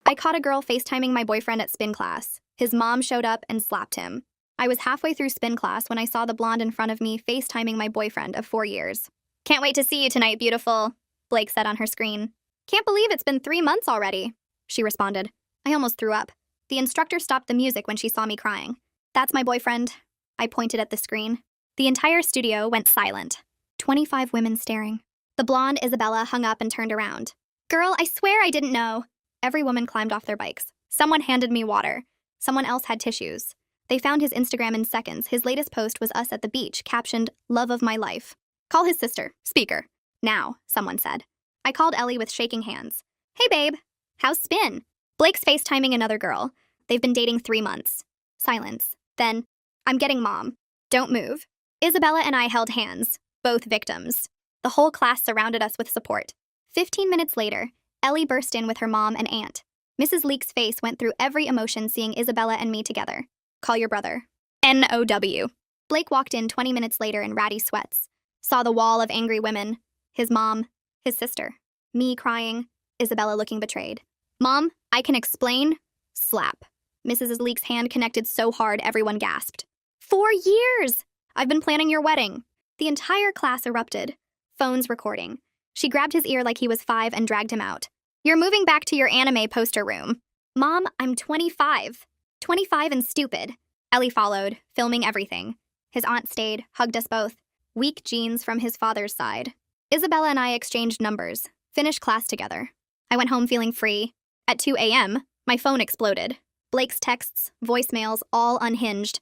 I caught a girl FaceTiming my boyfriend at spin class. His mom showed up and slapped him. I was halfway through spin class when I saw the blonde in front of me FaceTiming my boyfriend of 4 years. "Can't wait to see you tonight, beautiful," Blake said on her screen. "Can't believe it's been 3 months already," she responded. I almost threw up. The instructor stopped the music when she saw me crying. "That's my boyfriend." I pointed at the screen. The entire studio went silent. 25 women staring. The blonde Isabella hung up and turned around. "Girl, I swear I didn't know." Every woman climbed off their bikes. Someone handed me water. Someone else had tissues. They found his Instagram in seconds. His latest post was us at the beach, captioned, "Love of my life." "Call his sister. Speaker." "Now," someone said. I called Ellie with shaking hands. "Hey, babe. How's spin?" Blake's FaceTiming another girl. They've been dating 3 months. Silence. Then, "I'm getting mom. Don't move." Isabella and I held hands, both victims. The whole class surrounded us with support. 15 minutes later, Ellie burst in with her mom and aunt. Mrs. Leake's face went through every emotion seeing Isabella and me together. "Call your brother." NOW. Blake walked in 20 minutes later in ratty sweats. Saw the wall of angry women. His mom, his sister. Me crying. Isabella looking betrayed. "Mom, I can explain." Slap. Mrs. Leake's hand connected so hard everyone gasped. 4 years! I've been planning your wedding." The entire class erupted. Phones recording. She grabbed his ear like he was 5 and dragged him out. "You're moving back to your anime poster room." "Mom, I'm 25. 25 and stupid." Ellie followed, filming everything. His aunt stayed, hugged us both. Weak genes from his father's side. Isabella and I exchanged numbers, finished class together. I went home feeling free. At 2 a.m., my phone exploded. Blake's texts, voicemails, all unhinged.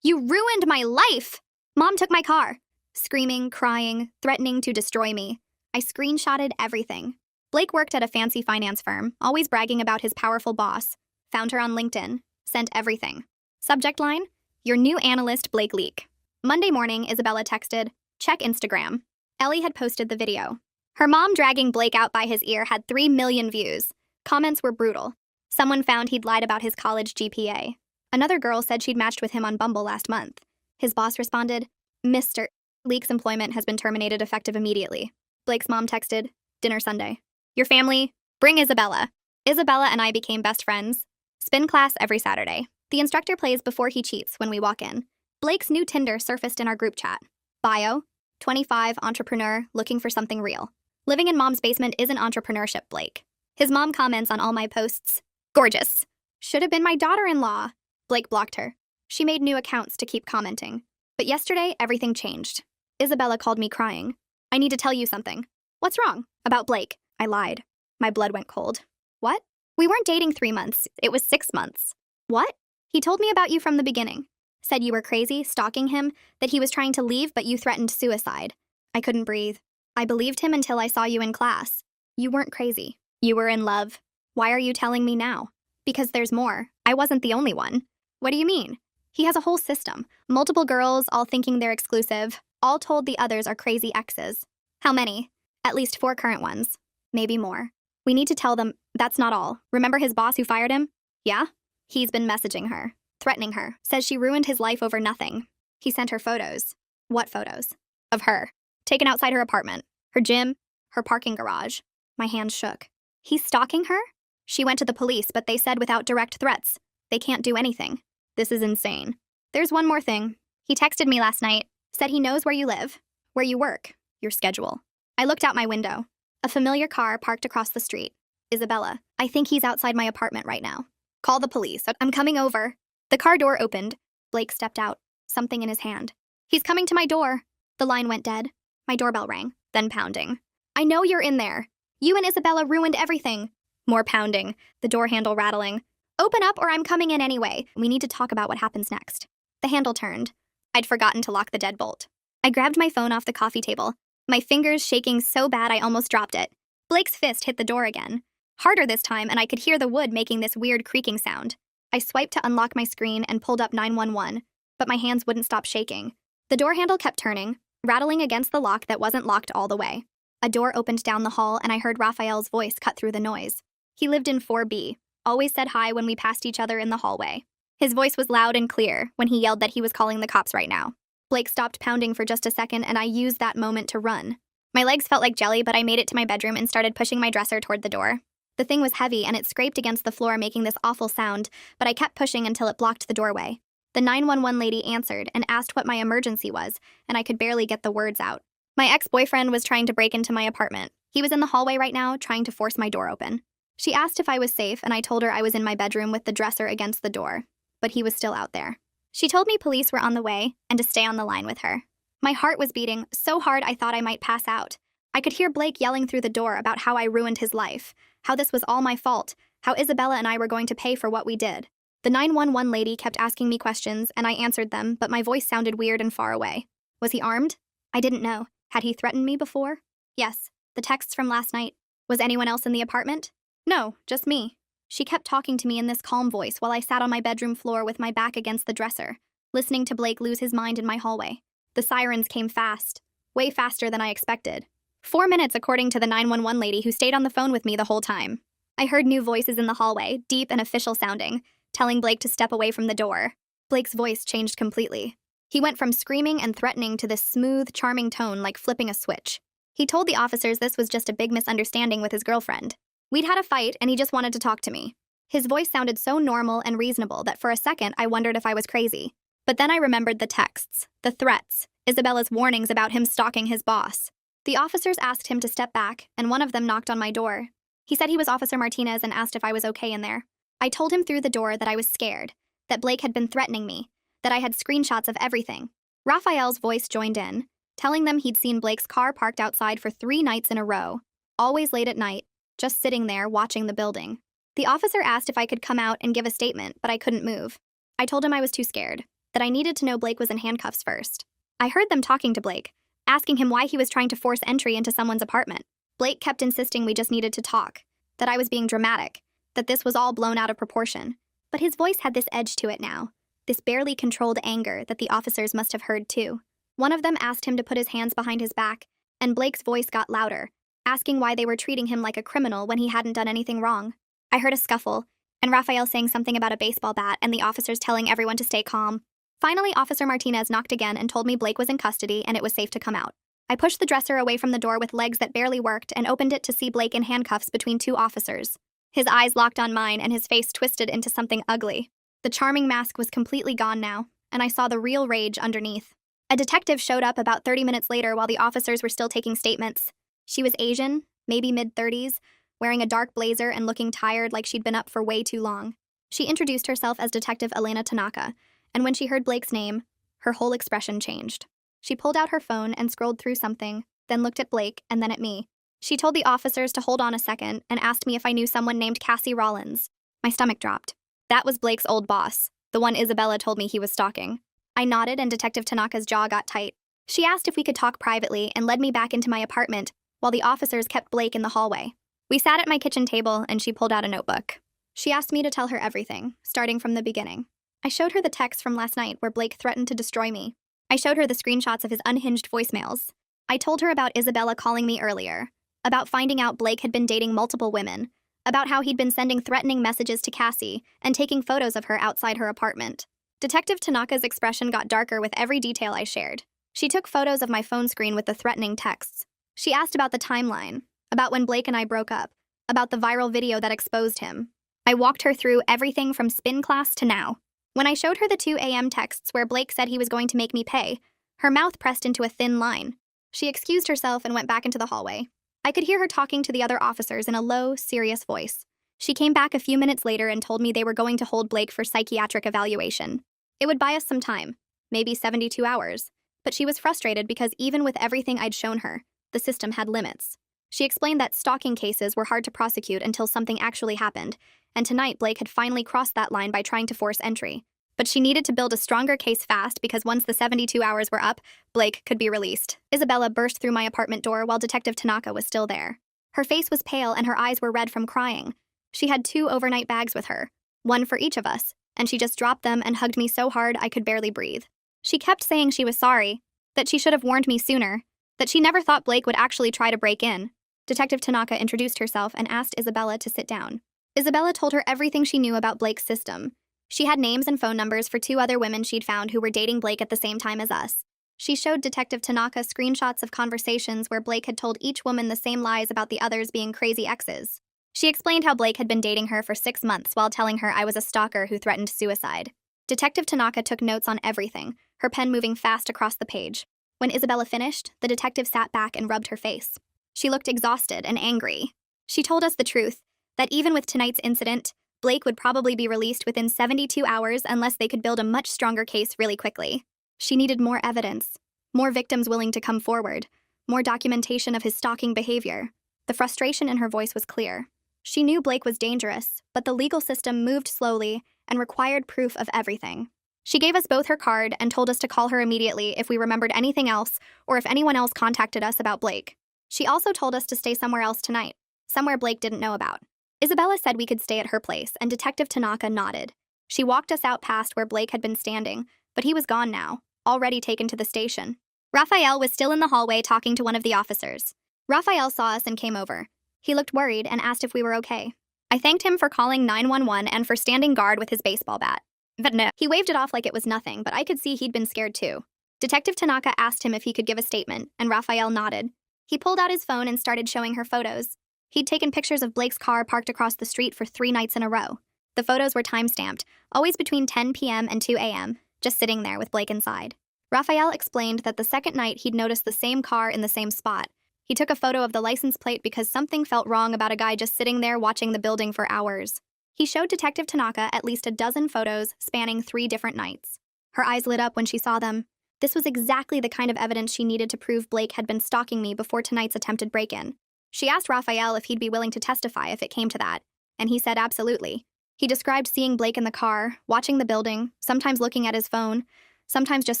"You ruined my life!" "Mom took my car." Screaming, crying, threatening to destroy me. I screenshotted everything. Blake worked at a fancy finance firm, always bragging about his powerful boss. Found her on LinkedIn. Sent everything. Subject line, "Your new analyst, Blake Leak." Monday morning, Isabella texted, "Check Instagram." Ellie had posted the video. Her mom dragging Blake out by his ear had 3 million views. Comments were brutal. Someone found he'd lied about his college GPA. Another girl said she'd matched with him on Bumble last month. His boss responded, "Mr. Leak's employment has been terminated effective immediately." Blake's mom texted, "Dinner Sunday. Your family, bring Isabella." Isabella and I became best friends. Spin class every Saturday. The instructor plays Before He Cheats when we walk in. Blake's new Tinder surfaced in our group chat. Bio, 25, entrepreneur, looking for something real. Living in mom's basement isn't entrepreneurship, Blake. His mom comments on all my posts. "Gorgeous. Should have been my daughter-in-law." Blake blocked her. She made new accounts to keep commenting. But yesterday, everything changed. Isabella called me crying. "I need to tell you something." "What's wrong?" "About Blake." I lied. My blood went cold. "What?" "We weren't dating 3 months. It was 6 months." "What?" "He told me about you from the beginning. Said you were crazy, stalking him, that he was trying to leave but you threatened suicide." I couldn't breathe. "I believed him until I saw you in class. You weren't crazy. You were in love. Why are you telling me now?" "Because there's more. I wasn't the only one." "What do you mean?" "He has a whole system. Multiple girls, all thinking they're exclusive. All told the others are crazy exes." "How many?" "At least 4 current ones. Maybe more." "We need to tell them that's not all. Remember his boss who fired him?" "Yeah?" "He's been messaging her, threatening her, says she ruined his life over nothing. He sent her photos." "What photos?" "Of her. Taken outside her apartment, her gym, her parking garage." My hands shook. "He's stalking her?" "She went to the police, but they said without direct threats. They can't do anything." "This is insane." "There's one more thing. He texted me last night, said he knows where you live, where you work, your schedule." I looked out my window. A familiar car parked across the street. "Isabella, I think he's outside my apartment right now." "Call the police. I'm coming over." The car door opened. Blake stepped out, something in his hand. "He's coming to my door." The line went dead. My doorbell rang, then pounding. "I know you're in there. You and Isabella ruined everything." More pounding, the door handle rattling. "Open up or I'm coming in anyway. We need to talk about what happens next." The handle turned. I'd forgotten to lock the deadbolt. I grabbed my phone off the coffee table, my fingers shaking so bad I almost dropped it. Blake's fist hit the door again. Harder this time, and I could hear the wood making this weird creaking sound. I swiped to unlock my screen and pulled up 911, but my hands wouldn't stop shaking. The door handle kept turning, rattling against the lock that wasn't locked all the way. A door opened down the hall, and I heard Raphael's voice cut through the noise. He lived in 4B, always said hi when we passed each other in the hallway. His voice was loud and clear when he yelled that he was calling the cops right now. Blake stopped pounding for just a second, and I used that moment to run. My legs felt like jelly, but I made it to my bedroom and started pushing my dresser toward the door. The thing was heavy and it scraped against the floor, making this awful sound, but I kept pushing until it blocked the doorway. The 911 lady answered and asked what my emergency was, and I could barely get the words out. My ex-boyfriend was trying to break into my apartment. He was in the hallway right now, trying to force my door open. She asked if I was safe, and I told her I was in my bedroom with the dresser against the door, but he was still out there. She told me police were on the way and to stay on the line with her. My heart was beating so hard I thought I might pass out. I could hear Blake yelling through the door about how I ruined his life, how this was all my fault, how Isabella and I were going to pay for what we did. The 911 lady kept asking me questions, and I answered them, but my voice sounded weird and far away. Was he armed? I didn't know. Had he threatened me before? Yes. The texts from last night. Was anyone else in the apartment? No, just me. She kept talking to me in this calm voice while I sat on my bedroom floor with my back against the dresser, listening to Blake lose his mind in my hallway. The sirens came fast, way faster than I expected. 4 minutes according to the 911 lady who stayed on the phone with me the whole time. I heard new voices in the hallway, deep and official sounding, telling Blake to step away from the door. Blake's voice changed completely. He went from screaming and threatening to this smooth, charming tone like flipping a switch. He told the officers this was just a big misunderstanding with his girlfriend. We'd had a fight and he just wanted to talk to me. His voice sounded so normal and reasonable that for a second I wondered if I was crazy. But then I remembered the texts, the threats, Isabella's warnings about him stalking his boss. The officers asked him to step back, and one of them knocked on my door. He said he was Officer Martinez and asked if I was okay in there. I told him through the door that I was scared, that Blake had been threatening me, that I had screenshots of everything. Raphael's voice joined in, telling them he'd seen Blake's car parked outside for 3 nights in a row, always late at night, just sitting there watching the building. The officer asked if I could come out and give a statement, but I couldn't move. I told him I was too scared, that I needed to know Blake was in handcuffs first. I heard them talking to Blake, asking him why he was trying to force entry into someone's apartment. Blake kept insisting we just needed to talk, that I was being dramatic, that this was all blown out of proportion. But his voice had this edge to it now, this barely controlled anger that the officers must have heard too. One of them asked him to put his hands behind his back, and Blake's voice got louder, asking why they were treating him like a criminal when he hadn't done anything wrong. I heard a scuffle, and Raphael saying something about a baseball bat and the officers telling everyone to stay calm. Finally, Officer Martinez knocked again and told me Blake was in custody and it was safe to come out. I pushed the dresser away from the door with legs that barely worked and opened it to see Blake in handcuffs between 2 officers. His eyes locked on mine and his face twisted into something ugly. The charming mask was completely gone now, and I saw the real rage underneath. A detective showed up about 30 minutes later while the officers were still taking statements. She was Asian, maybe mid-30s, wearing a dark blazer and looking tired like she'd been up for way too long. She introduced herself as Detective Elena Tanaka, and when she heard Blake's name, her whole expression changed. She pulled out her phone and scrolled through something, then looked at Blake and then at me. She told the officers to hold on a second and asked me if I knew someone named Cassie Rollins. My stomach dropped. That was Blake's old boss, the one Isabella told me he was stalking. I nodded and Detective Tanaka's jaw got tight. She asked if we could talk privately and led me back into my apartment while the officers kept Blake in the hallway. We sat at my kitchen table and she pulled out a notebook. She asked me to tell her everything, starting from the beginning. I showed her the text from last night where Blake threatened to destroy me. I showed her the screenshots of his unhinged voicemails. I told her about Isabella calling me earlier, about finding out Blake had been dating multiple women, about how he'd been sending threatening messages to Cassie and taking photos of her outside her apartment. Detective Tanaka's expression got darker with every detail I shared. She took photos of my phone screen with the threatening texts. She asked about the timeline, about when Blake and I broke up, about the viral video that exposed him. I walked her through everything from spin class to now. When I showed her the 2 a.m. texts where Blake said he was going to make me pay, her mouth pressed into a thin line. She excused herself and went back into the hallway. I could hear her talking to the other officers in a low, serious voice. She came back a few minutes later and told me they were going to hold Blake for psychiatric evaluation. It would buy us some time, maybe 72 hours. But she was frustrated because even with everything I'd shown her, the system had limits. She explained that stalking cases were hard to prosecute until something actually happened, and tonight Blake had finally crossed that line by trying to force entry. But she needed to build a stronger case fast because once the 72 hours were up, Blake could be released. Isabella burst through my apartment door while Detective Tanaka was still there. Her face was pale and her eyes were red from crying. She had 2 overnight bags with her, one for each of us, and she just dropped them and hugged me so hard I could barely breathe. She kept saying she was sorry, that she should have warned me sooner, that she never thought Blake would actually try to break in. Detective Tanaka introduced herself and asked Isabella to sit down. Isabella told her everything she knew about Blake's system. She had names and phone numbers for 2 other women she'd found who were dating Blake at the same time as us. She showed Detective Tanaka screenshots of conversations where Blake had told each woman the same lies about the others being crazy exes. She explained how Blake had been dating her for 6 months while telling her I was a stalker who threatened suicide. Detective Tanaka took notes on everything, her pen moving fast across the page. When Isabella finished, the detective sat back and rubbed her face. She looked exhausted and angry. She told us the truth, that even with tonight's incident, Blake would probably be released within 72 hours unless they could build a much stronger case really quickly. She needed more evidence, more victims willing to come forward, more documentation of his stalking behavior. The frustration in her voice was clear. She knew Blake was dangerous, but the legal system moved slowly and required proof of everything. She gave us both her card and told us to call her immediately if we remembered anything else or if anyone else contacted us about Blake. She also told us to stay somewhere else tonight, somewhere Blake didn't know about. Isabella said we could stay at her place, and Detective Tanaka nodded. She walked us out past where Blake had been standing, but he was gone now, already taken to the station. Raphael was still in the hallway talking to one of the officers. Raphael saw us and came over. He looked worried and asked if we were okay. I thanked him for calling 911 and for standing guard with his baseball bat. But no, he waved it off like it was nothing, but I could see he'd been scared too. Detective Tanaka asked him if he could give a statement, and Raphael nodded. He pulled out his phone and started showing her photos. He'd taken pictures of Blake's car parked across the street for 3 nights in a row. The photos were time-stamped, always between 10 p.m. and 2 a.m., just sitting there with Blake inside. Raphael explained that the second night he'd noticed the same car in the same spot. He took a photo of the license plate because something felt wrong about a guy just sitting there watching the building for hours. He showed Detective Tanaka at least a dozen photos spanning 3 different nights. Her eyes lit up when she saw them. This was exactly the kind of evidence she needed to prove Blake had been stalking me before tonight's attempted break-in. She asked Raphael if he'd be willing to testify if it came to that, and he said absolutely. He described seeing Blake in the car, watching the building, sometimes looking at his phone, sometimes just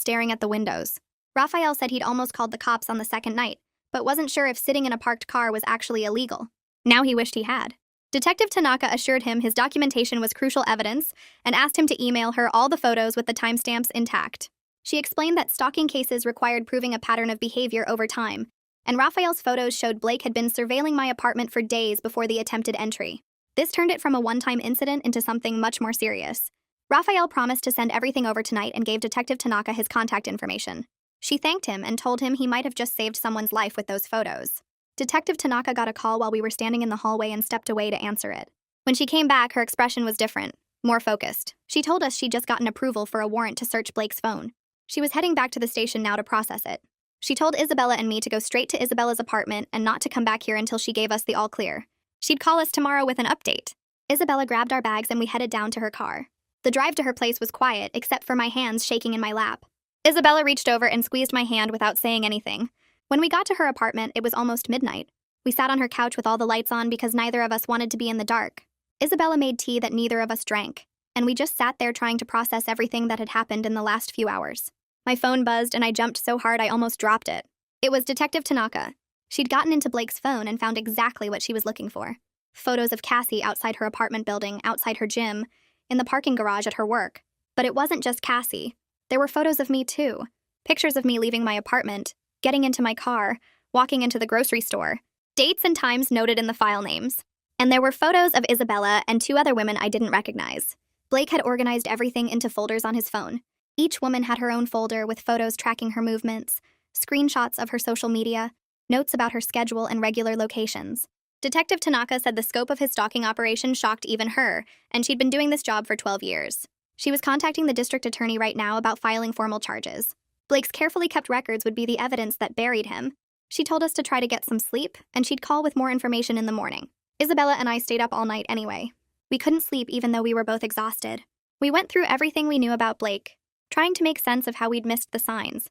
staring at the windows. Raphael said he'd almost called the cops on the second night, but wasn't sure if sitting in a parked car was actually illegal. Now he wished he had. Detective Tanaka assured him his documentation was crucial evidence and asked him to email her all the photos with the timestamps intact. She explained that stalking cases required proving a pattern of behavior over time, and Raphael's photos showed Blake had been surveilling my apartment for days before the attempted entry. This turned it from a one-time incident into something much more serious. Raphael promised to send everything over tonight and gave Detective Tanaka his contact information. She thanked him and told him he might have just saved someone's life with those photos. Detective Tanaka got a call while we were standing in the hallway and stepped away to answer it. When she came back, her expression was different, more focused. She told us she'd just gotten approval for a warrant to search Blake's phone. She was heading back to the station now to process it. She told Isabella and me to go straight to Isabella's apartment and not to come back here until she gave us the all clear. She'd call us tomorrow with an update. Isabella grabbed our bags and we headed down to her car. The drive to her place was quiet, except for my hands shaking in my lap. Isabella reached over and squeezed my hand without saying anything. When we got to her apartment, it was almost midnight. We sat on her couch with all the lights on because neither of us wanted to be in the dark. Isabella made tea that neither of us drank, and we just sat there trying to process everything that had happened in the last few hours. My phone buzzed and I jumped so hard I almost dropped it. It was Detective Tanaka. She'd gotten into Blake's phone and found exactly what she was looking for. Photos of Cassie outside her apartment building, outside her gym, in the parking garage at her work. But it wasn't just Cassie. There were photos of me too. Pictures of me leaving my apartment, getting into my car, walking into the grocery store. Dates and times noted in the file names. And there were photos of Isabella and 2 other women I didn't recognize. Blake had organized everything into folders on his phone. Each woman had her own folder with photos tracking her movements, screenshots of her social media, notes about her schedule and regular locations. Detective Tanaka said the scope of his stalking operation shocked even her, and she'd been doing this job for 12 years. She was contacting the district attorney right now about filing formal charges. Blake's carefully kept records would be the evidence that buried him. She told us to try to get some sleep, and she'd call with more information in the morning. Isabella and I stayed up all night anyway. We couldn't sleep even though we were both exhausted. We went through everything we knew about Blake, trying to make sense of how we'd missed the signs.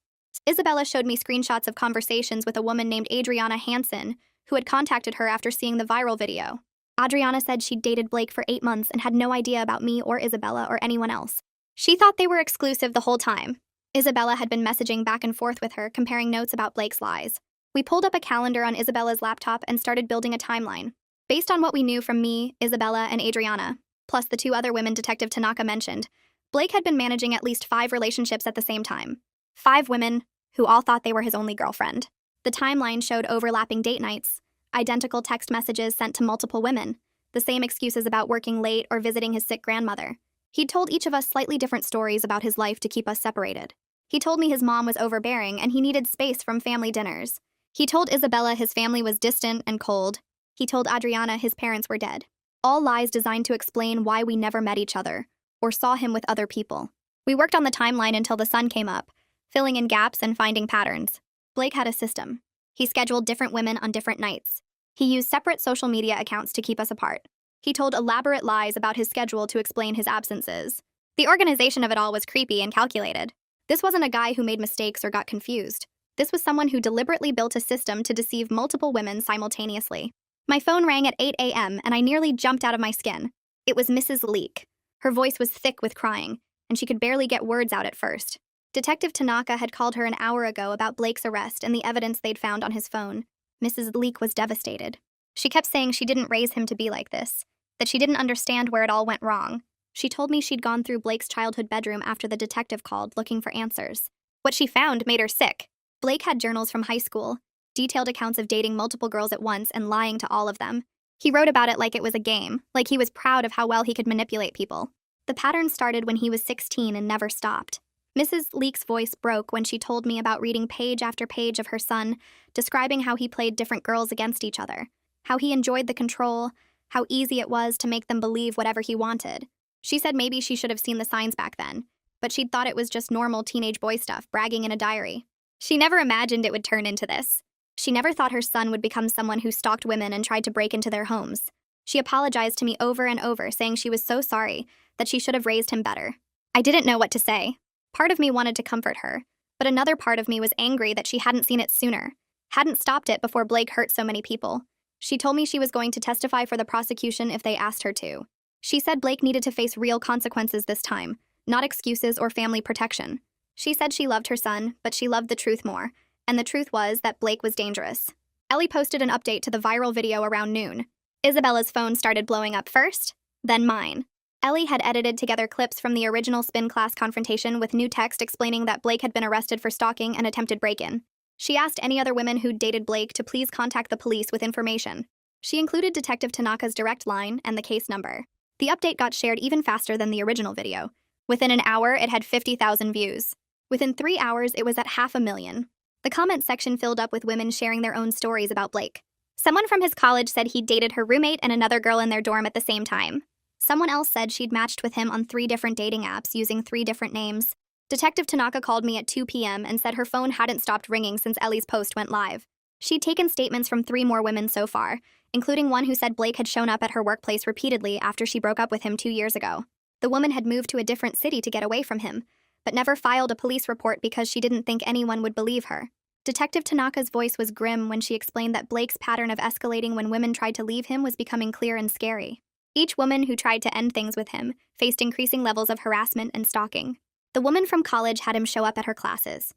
Isabella showed me screenshots of conversations with a woman named Adriana Hansen, who had contacted her after seeing the viral video. Adriana said she'd dated Blake for 8 months and had no idea about me or Isabella or anyone else. She thought they were exclusive the whole time. Isabella had been messaging back and forth with her, comparing notes about Blake's lies. We pulled up a calendar on Isabella's laptop and started building a timeline. Based on what we knew from me, Isabella, and Adriana, plus the 2 other women Detective Tanaka mentioned, Blake had been managing at least 5 relationships at the same time. 5 women, who all thought they were his only girlfriend. The timeline showed overlapping date nights, identical text messages sent to multiple women, the same excuses about working late or visiting his sick grandmother. He'd told each of us slightly different stories about his life to keep us separated. He told me his mom was overbearing and he needed space from family dinners. He told Isabella his family was distant and cold. He told Adriana his parents were dead. All lies designed to explain why we never met each other or saw him with other people. We worked on the timeline until the sun came up, filling in gaps and finding patterns. Blake had a system. He scheduled different women on different nights. He used separate social media accounts to keep us apart. He told elaborate lies about his schedule to explain his absences. The organization of it all was creepy and calculated. This wasn't a guy who made mistakes or got confused. This was someone who deliberately built a system to deceive multiple women simultaneously. My phone rang at 8 a.m. and I nearly jumped out of my skin. It was Mrs. Leek. Her voice was thick with crying, and she could barely get words out at first. Detective Tanaka had called her an hour ago about Blake's arrest and the evidence they'd found on his phone. Mrs. Leek was devastated. She kept saying she didn't raise him to be like this, that she didn't understand where it all went wrong. She told me she'd gone through Blake's childhood bedroom after the detective called, looking for answers. What she found made her sick. Blake had journals from high school, detailed accounts of dating multiple girls at once and lying to all of them. He wrote about it like it was a game, like he was proud of how well he could manipulate people. The pattern started when he was 16 and never stopped. Mrs. Leek's voice broke when she told me about reading page after page of her son, describing how he played different girls against each other, how he enjoyed the control, how easy it was to make them believe whatever he wanted. She said maybe she should have seen the signs back then, but she'd thought it was just normal teenage boy stuff, bragging in a diary. She never imagined it would turn into this. She never thought her son would become someone who stalked women and tried to break into their homes. She apologized to me over and over, saying she was so sorry, that she should have raised him better. I didn't know what to say. Part of me wanted to comfort her, but another part of me was angry that she hadn't seen it sooner, hadn't stopped it before Blake hurt so many people. She told me she was going to testify for the prosecution if they asked her to. She said Blake needed to face real consequences this time, not excuses or family protection. She said she loved her son, but she loved the truth more, and the truth was that Blake was dangerous. Ellie posted an update to the viral video around noon. Isabella's phone started blowing up first, then mine. Ellie had edited together clips from the original spin class confrontation with new text explaining that Blake had been arrested for stalking and attempted break-in. She asked any other women who'd dated Blake to please contact the police with information. She included Detective Tanaka's direct line and the case number. The update got shared even faster than the original video. Within an hour, it had 50,000 views. Within 3 hours, it was at 500,000. The comment section filled up with women sharing their own stories about Blake. Someone from his college said he'd dated her roommate and another girl in their dorm at the same time. Someone else said she'd matched with him on 3 different dating apps using 3 different names. Detective Tanaka called me at 2 p.m. and said her phone hadn't stopped ringing since Ellie's post went live. She'd taken statements from 3 more women so far, including one who said Blake had shown up at her workplace repeatedly after she broke up with him 2 years ago. The woman had moved to a different city to get away from him, but never filed a police report because she didn't think anyone would believe her. Detective Tanaka's voice was grim when she explained that Blake's pattern of escalating when women tried to leave him was becoming clear and scary. Each woman who tried to end things with him faced increasing levels of harassment and stalking. The woman from college had him show up at her classes.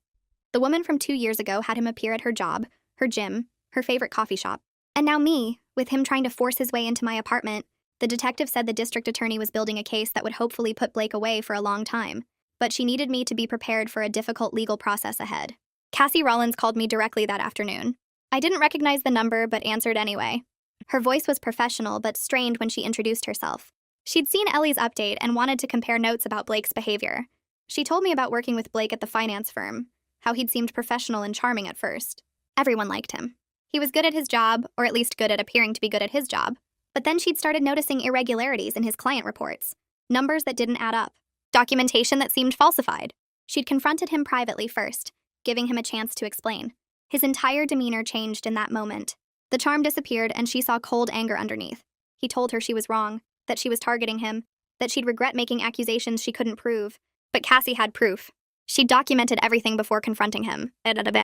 The woman from 2 years ago had him appear at her job, her gym, her favorite coffee shop. And now me, with him trying to force his way into my apartment. The detective said the district attorney was building a case that would hopefully put Blake away for a long time, but she needed me to be prepared for a difficult legal process ahead. Cassie Rollins called me directly that afternoon. I didn't recognize the number, but answered anyway. Her voice was professional but strained when she introduced herself. She'd seen Ellie's update and wanted to compare notes about Blake's behavior. She told me about working with Blake at the finance firm, how he'd seemed professional and charming at first. Everyone liked him. He was good at his job, or at least good at appearing to be good at his job. But then she'd started noticing irregularities in his client reports, numbers that didn't add up, documentation that seemed falsified. She'd confronted him privately first, giving him a chance to explain. His entire demeanor changed in that moment. The charm disappeared and she saw cold anger underneath. He told her she was wrong, that she was targeting him, that she'd regret making accusations she couldn't prove. But Cassie had proof. She documented everything before confronting him.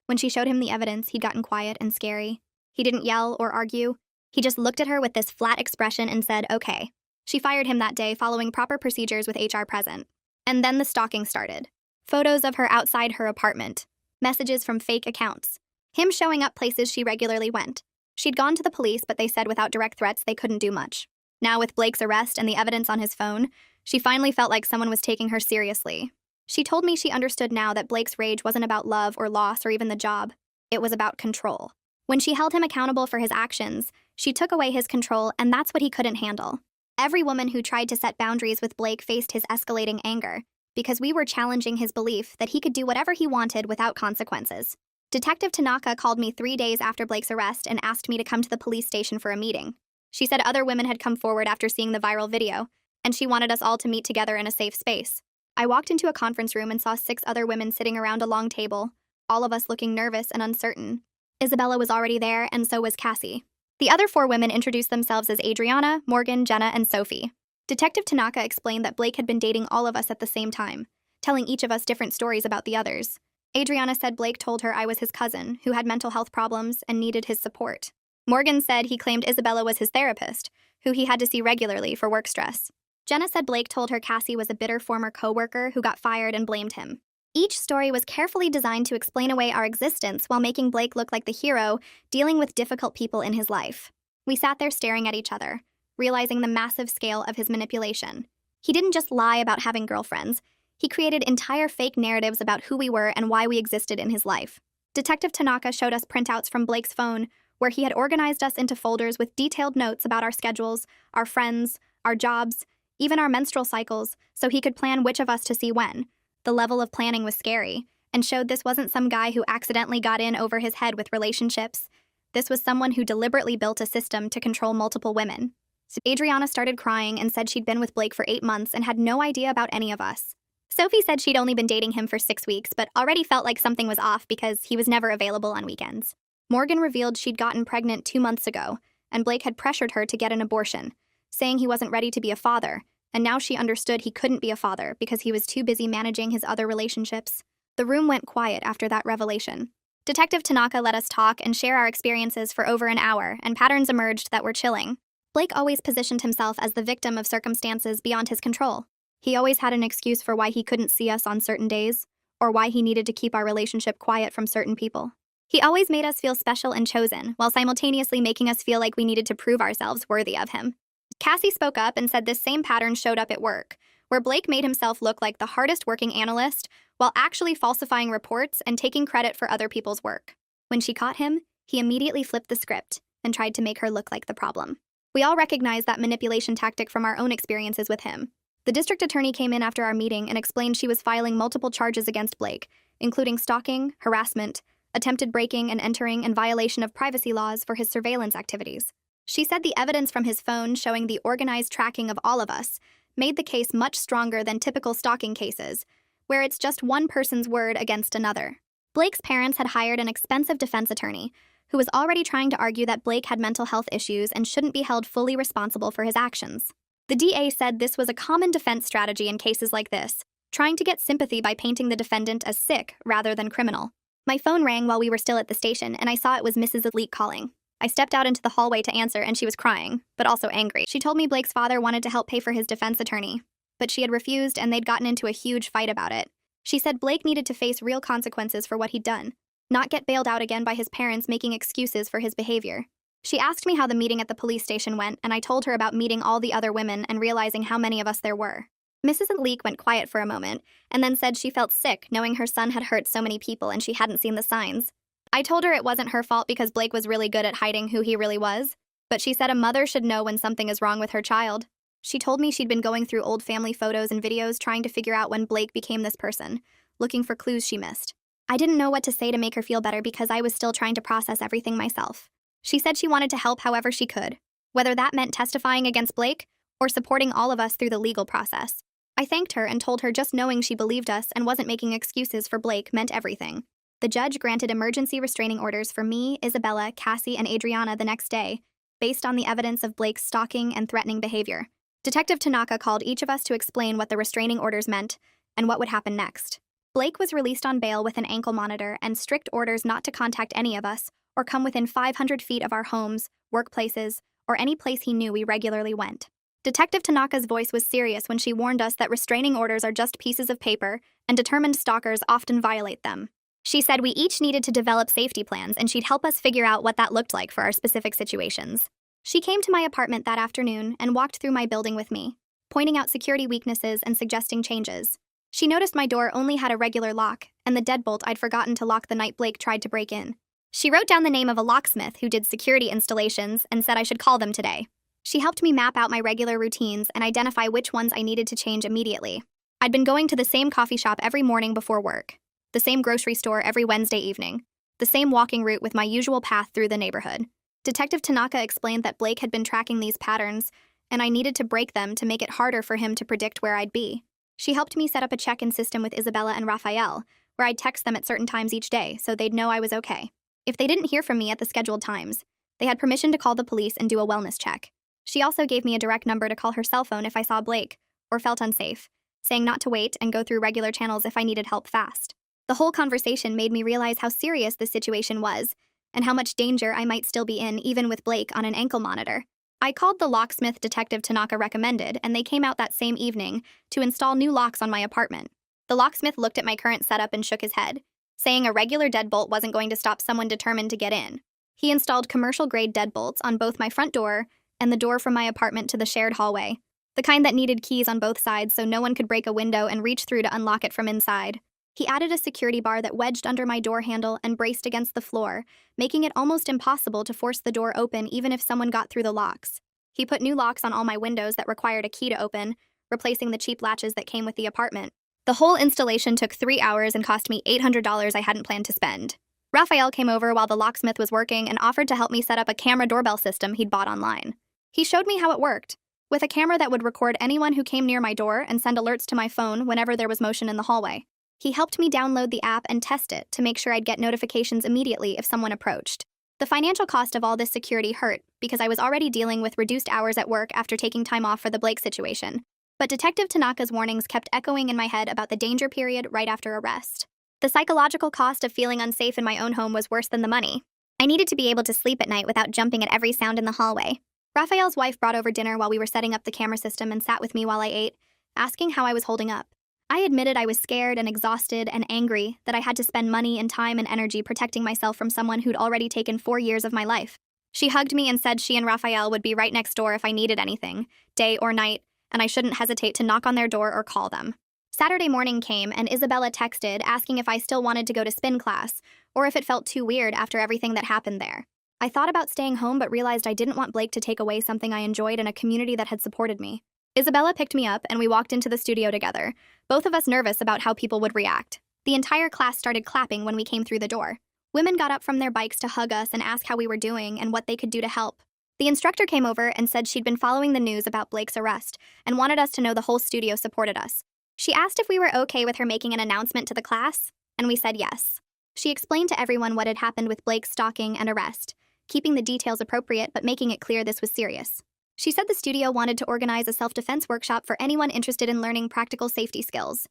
When she showed him the evidence, he'd gotten quiet and scary. He didn't yell or argue. He just looked at her with this flat expression and said, okay. She fired him that day following proper procedures with HR present. And then the stalking started. Photos of her outside her apartment. Messages from fake accounts. Him showing up places she regularly went. She'd gone to the police, but they said without direct threats they couldn't do much. Now with Blake's arrest and the evidence on his phone, she finally felt like someone was taking her seriously. She told me she understood now that Blake's rage wasn't about love or loss or even the job. It was about control. When she held him accountable for his actions, she took away his control, and that's what he couldn't handle. Every woman who tried to set boundaries with Blake faced his escalating anger, because we were challenging his belief that he could do whatever he wanted without consequences. Detective Tanaka called me 3 days after Blake's arrest and asked me to come to the police station for a meeting. She said other women had come forward after seeing the viral video, and she wanted us all to meet together in a safe space. I walked into a conference room and saw 6 other women sitting around a long table, all of us looking nervous and uncertain. Isabella was already there, and so was Cassie. The other 4 women introduced themselves as Adriana, Morgan, Jenna, and Sophie. Detective Tanaka explained that Blake had been dating all of us at the same time, telling each of us different stories about the others. Adriana said Blake told her I was his cousin, who had mental health problems and needed his support. Morgan said he claimed Isabella was his therapist, who he had to see regularly for work stress. Jenna said Blake told her Cassie was a bitter former co-worker who got fired and blamed him. Each story was carefully designed to explain away our existence while making Blake look like the hero, dealing with difficult people in his life. We sat there staring at each other, realizing the massive scale of his manipulation. He didn't just lie about having girlfriends. He created entire fake narratives about who we were and why we existed in his life. Detective Tanaka showed us printouts from Blake's phone, where he had organized us into folders with detailed notes about our schedules, our friends, our jobs, even our menstrual cycles, so he could plan which of us to see when. The level of planning was scary, and showed this wasn't some guy who accidentally got in over his head with relationships. This was someone who deliberately built a system to control multiple women. So Adriana started crying and said she'd been with Blake for 8 months and had no idea about any of us. Sophie said she'd only been dating him for 6 weeks, but already felt like something was off because he was never available on weekends. Morgan revealed she'd gotten pregnant 2 months ago, and Blake had pressured her to get an abortion, saying he wasn't ready to be a father, and now she understood he couldn't be a father because he was too busy managing his other relationships. The room went quiet after that revelation. Detective Tanaka let us talk and share our experiences for over an hour, and patterns emerged that were chilling. Blake always positioned himself as the victim of circumstances beyond his control. He always had an excuse for why he couldn't see us on certain days, or why he needed to keep our relationship quiet from certain people. He always made us feel special and chosen, while simultaneously making us feel like we needed to prove ourselves worthy of him. Cassie spoke up and said this same pattern showed up at work, where Blake made himself look like the hardest working analyst while actually falsifying reports and taking credit for other people's work. When she caught him, he immediately flipped the script and tried to make her look like the problem. We all recognized that manipulation tactic from our own experiences with him. The district attorney came in after our meeting and explained she was filing multiple charges against Blake, including stalking, harassment, attempted breaking and entering, and violation of privacy laws for his surveillance activities. She said the evidence from his phone showing the organized tracking of all of us made the case much stronger than typical stalking cases, where it's just one person's word against another. Blake's parents had hired an expensive defense attorney, who was already trying to argue that Blake had mental health issues and shouldn't be held fully responsible for his actions. The DA said this was a common defense strategy in cases like this, trying to get sympathy by painting the defendant as sick rather than criminal. My phone rang while we were still at the station, and I saw it was Mrs. Elite calling. I stepped out into the hallway to answer, and she was crying, but also angry. She told me Blake's father wanted to help pay for his defense attorney, but she had refused and they'd gotten into a huge fight about it. She said Blake needed to face real consequences for what he'd done, not get bailed out again by his parents making excuses for his behavior. She asked me how the meeting at the police station went, and I told her about meeting all the other women and realizing how many of us there were. Mrs. Leek went quiet for a moment, and then said she felt sick knowing her son had hurt so many people and she hadn't seen the signs. I told her it wasn't her fault because Blake was really good at hiding who he really was, but she said a mother should know when something is wrong with her child. She told me she'd been going through old family photos and videos trying to figure out when Blake became this person, looking for clues she missed. I didn't know what to say to make her feel better because I was still trying to process everything myself. She said she wanted to help however she could, whether that meant testifying against Blake or supporting all of us through the legal process. I thanked her and told her just knowing she believed us and wasn't making excuses for Blake meant everything. The judge granted emergency restraining orders for me, Isabella, Cassie, and Adriana the next day, based on the evidence of Blake's stalking and threatening behavior. Detective Tanaka called each of us to explain what the restraining orders meant and what would happen next. Blake was released on bail with an ankle monitor and strict orders not to contact any of us or come within 500 feet of our homes, workplaces, or any place he knew we regularly went. Detective Tanaka's voice was serious when she warned us that restraining orders are just pieces of paper and determined stalkers often violate them. She said we each needed to develop safety plans and she'd help us figure out what that looked like for our specific situations. She came to my apartment that afternoon and walked through my building with me, pointing out security weaknesses and suggesting changes. She noticed my door only had a regular lock and the deadbolt I'd forgotten to lock the night Blake tried to break in. She wrote down the name of a locksmith who did security installations and said I should call them today. She helped me map out my regular routines and identify which ones I needed to change immediately. I'd been going to the same coffee shop every morning before work, the same grocery store every Wednesday evening, the same walking route with my usual path through the neighborhood. Detective Tanaka explained that Blake had been tracking these patterns, and I needed to break them to make it harder for him to predict where I'd be. She helped me set up a check-in system with Isabella and Raphael, where I'd text them at certain times each day so they'd know I was okay. If they didn't hear from me at the scheduled times, they had permission to call the police and do a wellness check. She also gave me a direct number to call her cell phone if I saw Blake or felt unsafe, saying not to wait and go through regular channels if I needed help fast. The whole conversation made me realize how serious this situation was and how much danger I might still be in even with Blake on an ankle monitor. I called the locksmith Detective Tanaka recommended, and they came out that same evening to install new locks on my apartment. The locksmith looked at my current setup and shook his head, saying a regular deadbolt wasn't going to stop someone determined to get in. He installed commercial-grade deadbolts on both my front door and the door from my apartment to the shared hallway, the kind that needed keys on both sides so no one could break a window and reach through to unlock it from inside. He added a security bar that wedged under my door handle and braced against the floor, making it almost impossible to force the door open even if someone got through the locks. He put new locks on all my windows that required a key to open, replacing the cheap latches that came with the apartment. The whole installation took 3 hours and cost me $800 I hadn't planned to spend. Raphael came over while the locksmith was working and offered to help me set up a camera doorbell system he'd bought online. He showed me how it worked, with a camera that would record anyone who came near my door and send alerts to my phone whenever there was motion in the hallway. He helped me download the app and test it to make sure I'd get notifications immediately if someone approached. The financial cost of all this security hurt because I was already dealing with reduced hours at work after taking time off for the Blake situation. But Detective Tanaka's warnings kept echoing in my head about the danger period right after arrest. The psychological cost of feeling unsafe in my own home was worse than the money. I needed to be able to sleep at night without jumping at every sound in the hallway. Raphael's wife brought over dinner while we were setting up the camera system and sat with me while I ate, asking how I was holding up. I admitted I was scared and exhausted and angry that I had to spend money and time and energy protecting myself from someone who'd already taken 4 years of my life. She hugged me and said she and Raphael would be right next door if I needed anything, day or night, and I shouldn't hesitate to knock on their door or call them. Saturday morning came and Isabella texted asking if I still wanted to go to spin class or if it felt too weird after everything that happened there. I thought about staying home but realized I didn't want Blake to take away something I enjoyed in a community that had supported me. Isabella picked me up and we walked into the studio together, both of us nervous about how people would react. The entire class started clapping when we came through the door. Women got up from their bikes to hug us and ask how we were doing and what they could do to help. The instructor came over and said she'd been following the news about Blake's arrest and wanted us to know the whole studio supported us. She asked if we were okay with her making an announcement to the class, and we said yes. She explained to everyone what had happened with Blake's stalking and arrest, keeping the details appropriate but making it clear this was serious. She said the studio wanted to organize a self-defense workshop for anyone interested in learning practical safety skills.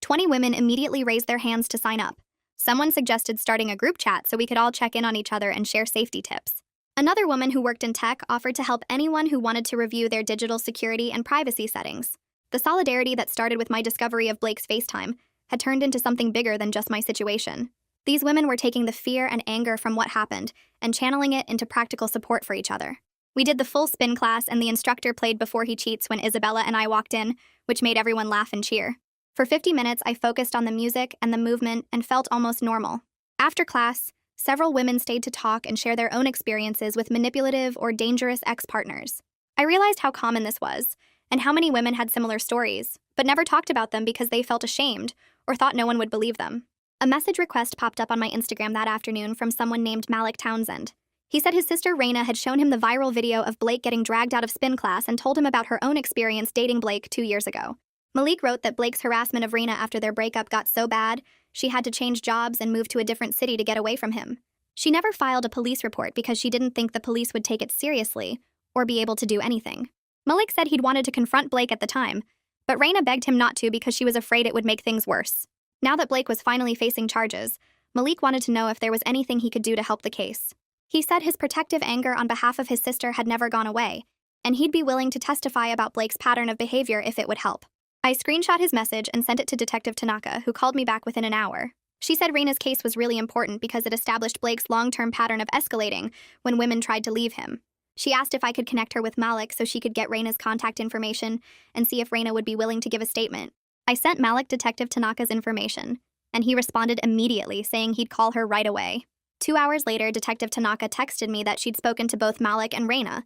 20 women immediately raised their hands to sign up. Someone suggested starting a group chat so we could all check in on each other and share safety tips. Another woman who worked in tech offered to help anyone who wanted to review their digital security and privacy settings. The solidarity that started with my discovery of Blake's FaceTime had turned into something bigger than just my situation. These women were taking the fear and anger from what happened and channeling it into practical support for each other. We did the full spin class and the instructor played Before He Cheats when Isabella and I walked in, which made everyone laugh and cheer. For 50 minutes, I focused on the music and the movement and felt almost normal. After class, several women stayed to talk and share their own experiences with manipulative or dangerous ex-partners. I realized how common this was, and how many women had similar stories, but never talked about them because they felt ashamed or thought no one would believe them. A message request popped up on my Instagram that afternoon from someone named Malik Townsend. He said his sister Raina had shown him the viral video of Blake getting dragged out of spin class and told him about her own experience dating Blake 2 years ago. Malik wrote that Blake's harassment of Raina after their breakup got so bad, she had to change jobs and move to a different city to get away from him. She never filed a police report because she didn't think the police would take it seriously or be able to do anything. Malik said he'd wanted to confront Blake at the time, but Raina begged him not to because she was afraid it would make things worse. Now that Blake was finally facing charges, Malik wanted to know if there was anything he could do to help the case. He said his protective anger on behalf of his sister had never gone away, and he'd be willing to testify about Blake's pattern of behavior if it would help. I screenshot his message and sent it to Detective Tanaka, who called me back within an hour. She said Raina's case was really important because it established Blake's long-term pattern of escalating when women tried to leave him. She asked if I could connect her with Malik so she could get Raina's contact information and see if Raina would be willing to give a statement. I sent Malik Detective Tanaka's information, and he responded immediately saying he'd call her right away. 2 hours later, Detective Tanaka texted me that she'd spoken to both Malik and Raina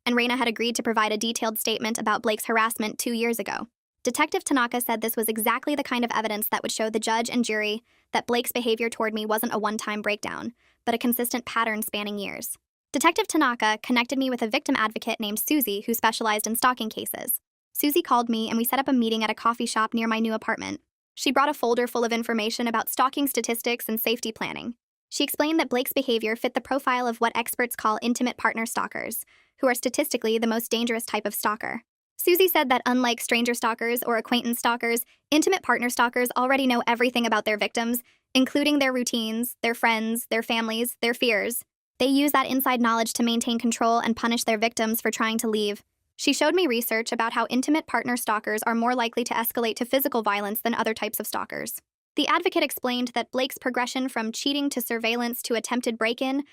had agreed to provide a detailed statement about Blake's harassment 2 years ago. Detective Tanaka said this was exactly the kind of evidence that would show the judge and jury that Blake's behavior toward me wasn't a one-time breakdown, but a consistent pattern spanning years. Detective Tanaka connected me with a victim advocate named Susie who specialized in stalking cases. Susie called me and we set up a meeting at a coffee shop near my new apartment. She brought a folder full of information about stalking statistics and safety planning. She explained that Blake's behavior fit the profile of what experts call intimate partner stalkers, who are statistically the most dangerous type of stalker. Susie said that unlike stranger stalkers or acquaintance stalkers, intimate partner stalkers already know everything about their victims, including their routines, their friends, their families, their fears. They use that inside knowledge to maintain control and punish their victims for trying to leave. She showed me research about how intimate partner stalkers are more likely to escalate to physical violence than other types of stalkers. The advocate explained that Blake's progression from cheating to surveillance to attempted break-in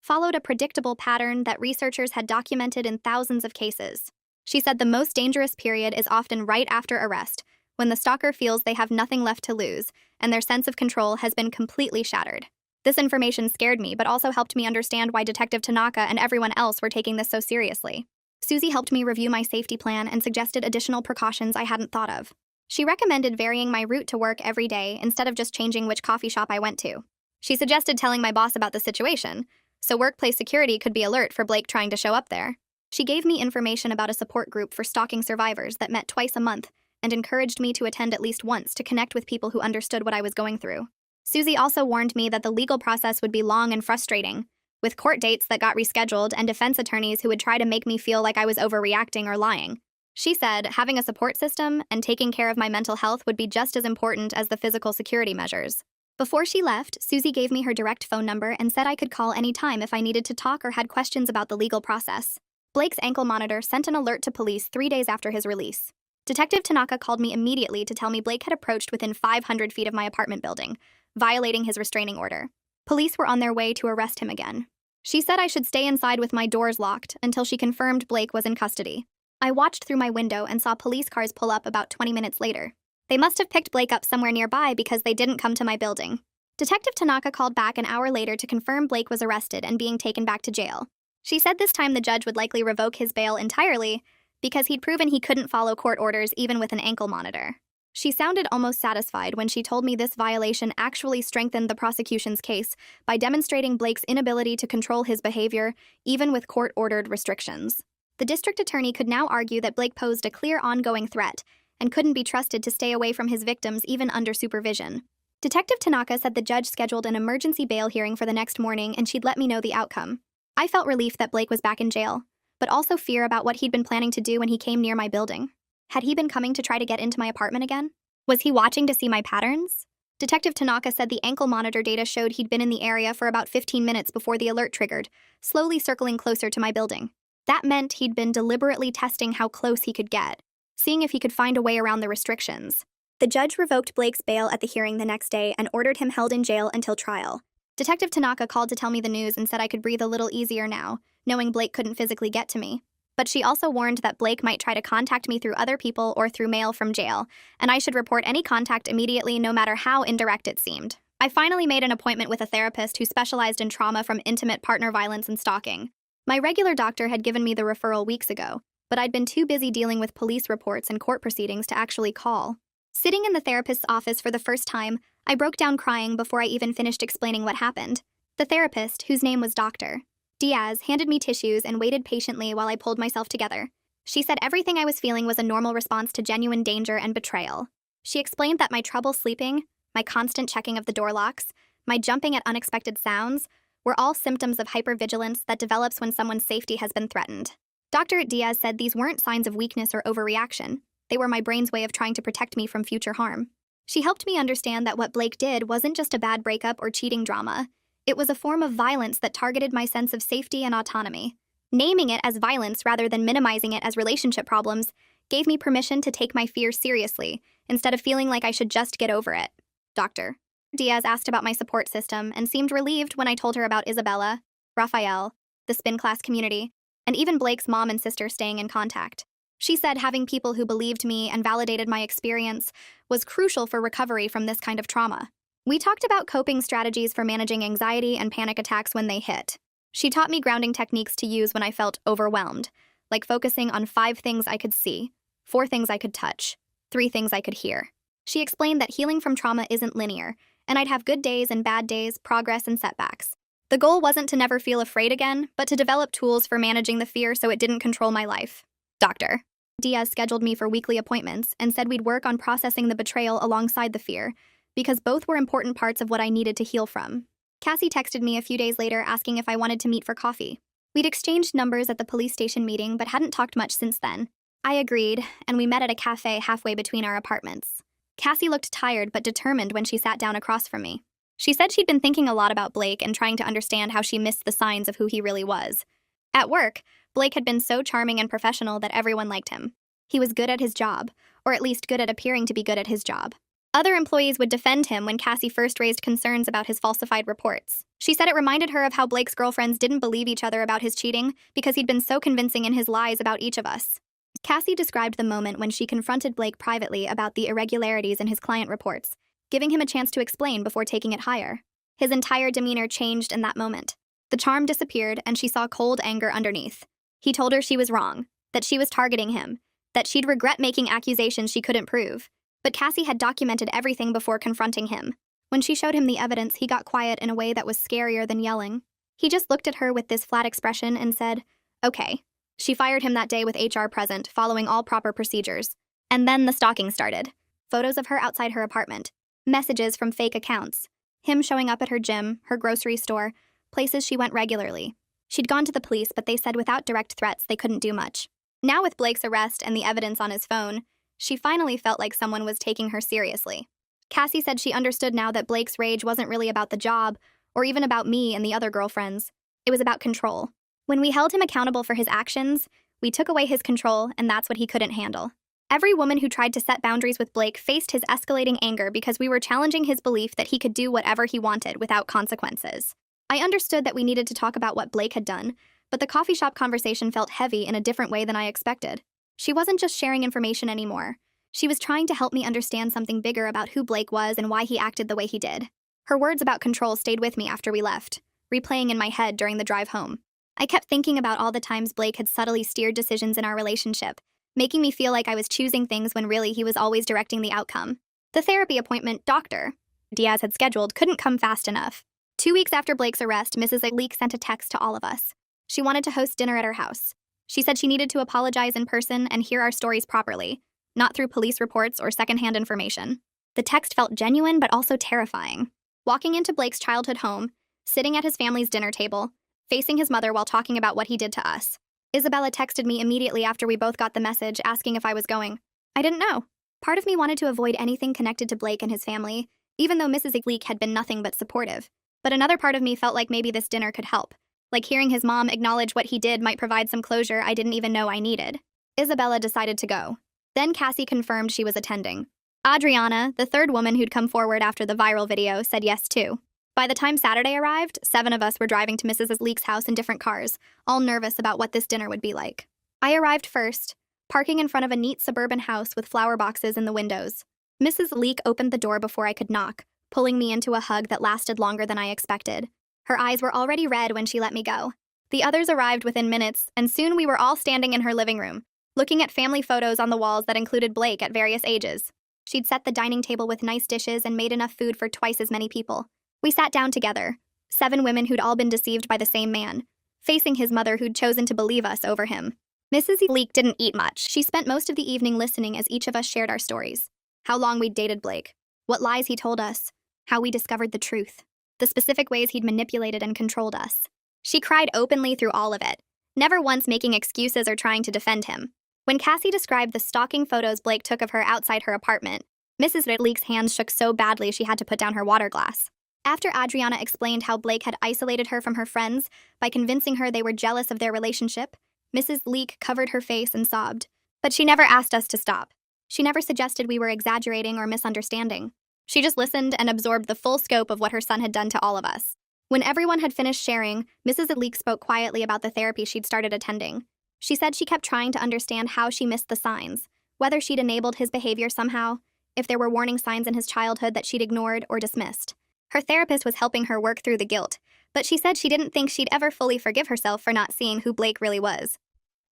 followed a predictable pattern that researchers had documented in thousands of cases. She said the most dangerous period is often right after arrest, when the stalker feels they have nothing left to lose and their sense of control has been completely shattered. This information scared me, but also helped me understand why Detective Tanaka and everyone else were taking this so seriously. Susie helped me review my safety plan and suggested additional precautions I hadn't thought of. She recommended varying my route to work every day instead of just changing which coffee shop I went to. She suggested telling my boss about the situation, so workplace security could be alert for Blake trying to show up there. She gave me information about a support group for stalking survivors that met twice a month and encouraged me to attend at least once to connect with people who understood what I was going through. Susie also warned me that the legal process would be long and frustrating, with court dates that got rescheduled and defense attorneys who would try to make me feel like I was overreacting or lying. She said having a support system and taking care of my mental health would be just as important as the physical security measures. Before she left, Susie gave me her direct phone number and said I could call anytime if I needed to talk or had questions about the legal process. Blake's ankle monitor sent an alert to police 3 days after his release. Detective Tanaka called me immediately to tell me Blake had approached within 500 feet of my apartment building, violating his restraining order. Police were on their way to arrest him again. She said I should stay inside with my doors locked until she confirmed Blake was in custody. I watched through my window and saw police cars pull up about 20 minutes later. They must have picked Blake up somewhere nearby because they didn't come to my building. Detective Tanaka called back an hour later to confirm Blake was arrested and being taken back to jail. She said this time the judge would likely revoke his bail entirely because he'd proven he couldn't follow court orders even with an ankle monitor. She sounded almost satisfied when she told me this violation actually strengthened the prosecution's case by demonstrating Blake's inability to control his behavior, even with court-ordered restrictions. The district attorney could now argue that Blake posed a clear ongoing threat and couldn't be trusted to stay away from his victims even under supervision. Detective Tanaka said the judge scheduled an emergency bail hearing for the next morning and she'd let me know the outcome. I felt relief that Blake was back in jail, but also fear about what he'd been planning to do when he came near my building. Had he been coming to try to get into my apartment again? Was he watching to see my patterns? Detective Tanaka said the ankle monitor data showed he'd been in the area for about 15 minutes before the alert triggered, slowly circling closer to my building. That meant he'd been deliberately testing how close he could get, seeing if he could find a way around the restrictions. The judge revoked Blake's bail at the hearing the next day and ordered him held in jail until trial. Detective Tanaka called to tell me the news and said I could breathe a little easier now, knowing Blake couldn't physically get to me. But she also warned that Blake might try to contact me through other people or through mail from jail, and I should report any contact immediately no matter how indirect it seemed. I finally made an appointment with a therapist who specialized in trauma from intimate partner violence and stalking. My regular doctor had given me the referral weeks ago, but I'd been too busy dealing with police reports and court proceedings to actually call. Sitting in the therapist's office for the first time, I broke down crying before I even finished explaining what happened. The therapist, whose name was Dr. Diaz, handed me tissues and waited patiently while I pulled myself together. She said everything I was feeling was a normal response to genuine danger and betrayal. She explained that my trouble sleeping, my constant checking of the door locks, my jumping at unexpected sounds, were all symptoms of hypervigilance that develops when someone's safety has been threatened. Dr. Diaz said these weren't signs of weakness or overreaction. They were my brain's way of trying to protect me from future harm. She helped me understand that what Blake did wasn't just a bad breakup or cheating drama. It was a form of violence that targeted my sense of safety and autonomy. Naming it as violence rather than minimizing it as relationship problems gave me permission to take my fears seriously, instead of feeling like I should just get over it. Dr. Diaz asked about my support system and seemed relieved when I told her about Isabella, Raphael, the spin class community, and even Blake's mom and sister staying in contact. She said having people who believed me and validated my experience was crucial for recovery from this kind of trauma. We talked about coping strategies for managing anxiety and panic attacks when they hit. She taught me grounding techniques to use when I felt overwhelmed, like focusing on 5 things I could see, 4 things I could touch, 3 things I could hear. She explained that healing from trauma isn't linear, and I'd have good days and bad days, progress and setbacks. The goal wasn't to never feel afraid again, but to develop tools for managing the fear so it didn't control my life. Dr. Diaz scheduled me for weekly appointments and said we'd work on processing the betrayal alongside the fear, because both were important parts of what I needed to heal from. Cassie texted me a few days later asking if I wanted to meet for coffee. We'd exchanged numbers at the police station meeting but hadn't talked much since then. I agreed, and we met at a cafe halfway between our apartments. Cassie looked tired but determined when she sat down across from me. She said she'd been thinking a lot about Blake and trying to understand how she missed the signs of who he really was. At work, Blake had been so charming and professional that everyone liked him. He was good at his job, or at least good at appearing to be good at his job. Other employees would defend him when Cassie first raised concerns about his falsified reports. She said it reminded her of how Blake's girlfriends didn't believe each other about his cheating because he'd been so convincing in his lies about each of us. Cassie described the moment when she confronted Blake privately about the irregularities in his client reports, giving him a chance to explain before taking it higher. His entire demeanor changed in that moment. The charm disappeared, and she saw cold anger underneath. He told her she was wrong, that she was targeting him, that she'd regret making accusations she couldn't prove. But Cassie had documented everything before confronting him. When she showed him the evidence, he got quiet in a way that was scarier than yelling. He just looked at her with this flat expression and said, "Okay." She fired him that day with HR present, following all proper procedures. And then the stalking started. Photos of her outside her apartment. Messages from fake accounts. Him showing up at her gym, her grocery store, places she went regularly. She'd gone to the police, but they said without direct threats they couldn't do much. Now with Blake's arrest and the evidence on his phone, she finally felt like someone was taking her seriously. Cassie said she understood now that Blake's rage wasn't really about the job, or even about me and the other girlfriends. It was about control. When we held him accountable for his actions, we took away his control, and that's what he couldn't handle. Every woman who tried to set boundaries with Blake faced his escalating anger because we were challenging his belief that he could do whatever he wanted without consequences. I understood that we needed to talk about what Blake had done, but the coffee shop conversation felt heavy in a different way than I expected. She wasn't just sharing information anymore. She was trying to help me understand something bigger about who Blake was and why he acted the way he did. Her words about control stayed with me after we left, replaying in my head during the drive home. I kept thinking about all the times Blake had subtly steered decisions in our relationship, making me feel like I was choosing things when really he was always directing the outcome. The therapy appointment Dr. Diaz had scheduled couldn't come fast enough. 2 weeks after Blake's arrest, Mrs. Leek sent a text to all of us. She wanted to host dinner at her house. She said she needed to apologize in person and hear our stories properly, not through police reports or secondhand information. The text felt genuine but also terrifying. Walking into Blake's childhood home, sitting at his family's dinner table, facing his mother while talking about what he did to us. Isabella texted me immediately after we both got the message asking if I was going. I didn't know. Part of me wanted to avoid anything connected to Blake and his family, even though Mrs. Leek had been nothing but supportive. But another part of me felt like maybe this dinner could help. Like hearing his mom acknowledge what he did might provide some closure I didn't even know I needed. Isabella decided to go. Then Cassie confirmed she was attending. Adriana, the third woman who'd come forward after the viral video, said yes too. By the time Saturday arrived, 7 of us were driving to Mrs. Leek's house in different cars, all nervous about what this dinner would be like. I arrived first, parking in front of a neat suburban house with flower boxes in the windows. Mrs. Leek opened the door before I could knock, pulling me into a hug that lasted longer than I expected. Her eyes were already red when she let me go. The others arrived within minutes, and soon we were all standing in her living room, looking at family photos on the walls that included Blake at various ages. She'd set the dining table with nice dishes and made enough food for twice as many people. We sat down together, 7 women who'd all been deceived by the same man, facing his mother who'd chosen to believe us over him. Mrs. Leek didn't eat much. She spent most of the evening listening as each of us shared our stories. How long we'd dated Blake, what lies he told us, how we discovered the truth, the specific ways he'd manipulated and controlled us. She cried openly through all of it, never once making excuses or trying to defend him. When Cassie described the stalking photos Blake took of her outside her apartment, Mrs. Leek's hands shook so badly she had to put down her water glass. After Adriana explained how Blake had isolated her from her friends by convincing her they were jealous of their relationship, Mrs. Leek covered her face and sobbed. But she never asked us to stop. She never suggested we were exaggerating or misunderstanding. She just listened and absorbed the full scope of what her son had done to all of us. When everyone had finished sharing, Mrs. Leek spoke quietly about the therapy she'd started attending. She said she kept trying to understand how she missed the signs, whether she'd enabled his behavior somehow, if there were warning signs in his childhood that she'd ignored or dismissed. Her therapist was helping her work through the guilt, but she said she didn't think she'd ever fully forgive herself for not seeing who Blake really was.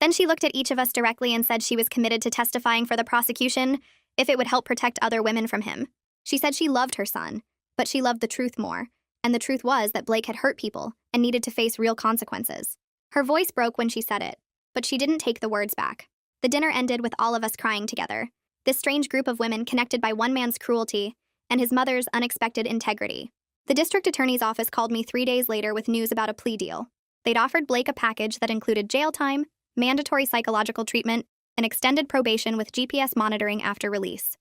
Then she looked at each of us directly and said she was committed to testifying for the prosecution if it would help protect other women from him. She said she loved her son, but she loved the truth more, and the truth was that Blake had hurt people and needed to face real consequences. Her voice broke when she said it, but she didn't take the words back. The dinner ended with all of us crying together. This strange group of women connected by one man's cruelty and his mother's unexpected integrity. The district attorney's office called me 3 days later with news about a plea deal. They'd offered Blake a package that included jail time, mandatory psychological treatment, and extended probation with GPS monitoring after release.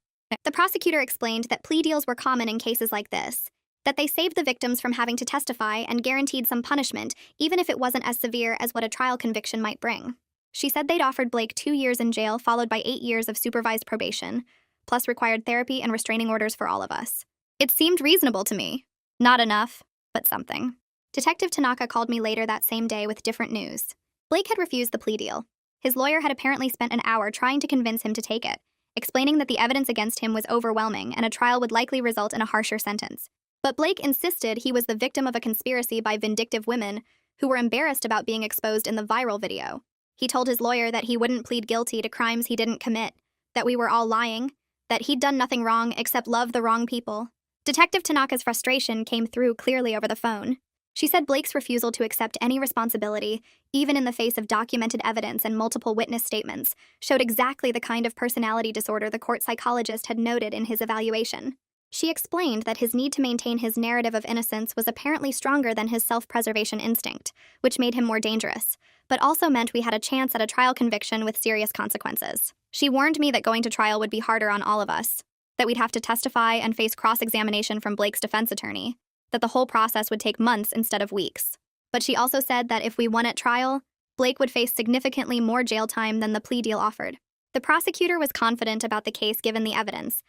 The prosecutor explained that plea deals were common in cases like this, that they saved the victims from having to testify and guaranteed some punishment, even if it wasn't as severe as what a trial conviction might bring. She said they'd offered Blake 2 years in jail, followed by 8 years of supervised probation, plus required therapy and restraining orders for all of us. It seemed reasonable to me. Not enough, but something. Detective Tanaka called me later that same day with different news. Blake had refused the plea deal. His lawyer had apparently spent an hour trying to convince him to take it, explaining that the evidence against him was overwhelming and a trial would likely result in a harsher sentence. But Blake insisted he was the victim of a conspiracy by vindictive women who were embarrassed about being exposed in the viral video. He told his lawyer that he wouldn't plead guilty to crimes he didn't commit, that we were all lying, that he'd done nothing wrong except love the wrong people. Detective Tanaka's frustration came through clearly over the phone. She said Blake's refusal to accept any responsibility, even in the face of documented evidence and multiple witness statements, showed exactly the kind of personality disorder the court psychologist had noted in his evaluation. She explained that his need to maintain his narrative of innocence was apparently stronger than his self-preservation instinct, which made him more dangerous, but also meant we had a chance at a trial conviction with serious consequences. She warned me that going to trial would be harder on all of us, that we'd have to testify and face cross-examination from Blake's defense attorney, that the whole process would take months instead of weeks. But she also said that if we won at trial, Blake would face significantly more jail time than the plea deal offered. The prosecutor was confident about the case given the evidence,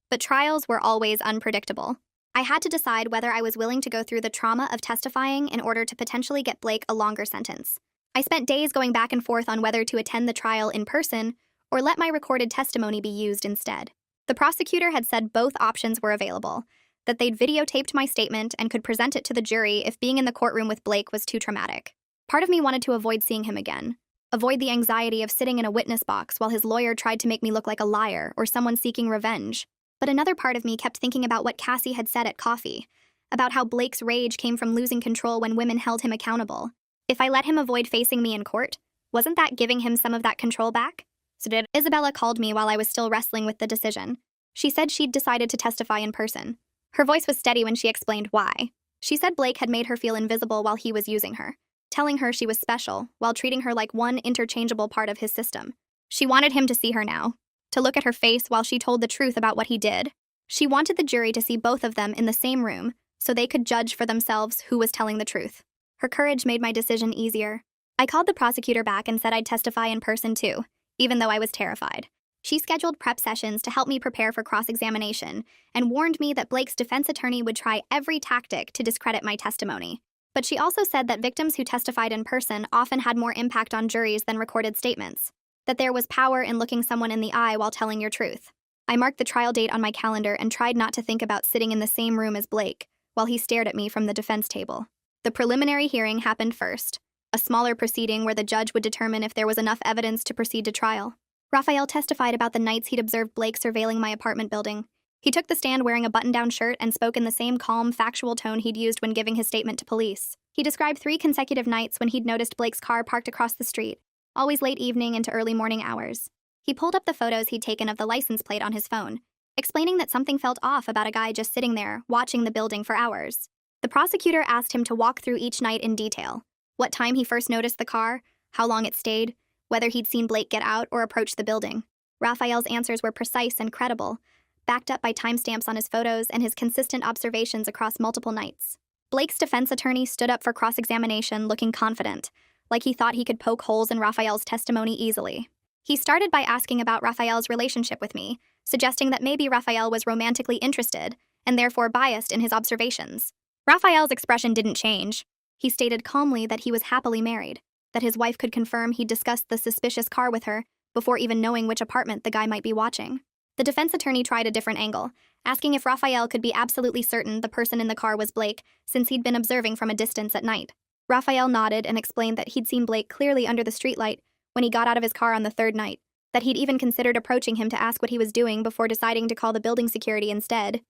but trials were always unpredictable. I had to decide whether I was willing to go through the trauma of testifying in order to potentially get Blake a longer sentence. I spent days going back and forth on whether to attend the trial in person or let my recorded testimony be used instead. The prosecutor had said both options were available, that they'd videotaped my statement and could present it to the jury if being in the courtroom with Blake was too traumatic. Part of me wanted to avoid seeing him again, avoid the anxiety of sitting in a witness box while his lawyer tried to make me look like a liar or someone seeking revenge. But another part of me kept thinking about what Cassie had said at coffee, about how Blake's rage came from losing control when women held him accountable. If I let him avoid facing me in court, wasn't that giving him some of that control back? So did Isabella called me while I was still wrestling with the decision. She said she'd decided to testify in person. Her voice was steady when she explained why. She said Blake had made her feel invisible while he was using her, telling her she was special while treating her like one interchangeable part of his system. She wanted him to see her now, to look at her face while she told the truth about what he did. She wanted the jury to see both of them in the same room so they could judge for themselves who was telling the truth. Her courage made my decision easier. I called the prosecutor back and said I'd testify in person too, even though I was terrified. She scheduled prep sessions to help me prepare for cross-examination and warned me that Blake's defense attorney would try every tactic to discredit my testimony. But she also said that victims who testified in person often had more impact on juries than recorded statements, that there was power in looking someone in the eye while telling your truth. I marked the trial date on my calendar and tried not to think about sitting in the same room as Blake while he stared at me from the defense table. The preliminary hearing happened first, a smaller proceeding where the judge would determine if there was enough evidence to proceed to trial. Raphael testified about the nights he'd observed Blake surveilling my apartment building. He took the stand wearing a button-down shirt and spoke in the same calm, factual tone he'd used when giving his statement to police. He described 3 consecutive nights when he'd noticed Blake's car parked across the street, always late evening into early morning hours. He pulled up the photos he'd taken of the license plate on his phone, explaining that something felt off about a guy just sitting there, watching the building for hours. The prosecutor asked him to walk through each night in detail: what time he first noticed the car, how long it stayed, whether he'd seen Blake get out or approach the building. Raphael's answers were precise and credible, backed up by timestamps on his photos and his consistent observations across multiple nights. Blake's defense attorney stood up for cross-examination looking confident, like he thought he could poke holes in Raphael's testimony easily. He started by asking about Raphael's relationship with me, suggesting that maybe Raphael was romantically interested and therefore biased in his observations. Raphael's expression didn't change. He stated calmly that he was happily married, that his wife could confirm he'd discussed the suspicious car with her before even knowing which apartment the guy might be watching. The defense attorney tried a different angle, asking if Raphael could be absolutely certain the person in the car was Blake, since he'd been observing from a distance at night. Raphael nodded and explained that he'd seen Blake clearly under the streetlight when he got out of his car on the 3rd night, that he'd even considered approaching him to ask what he was doing before deciding to call the building security instead.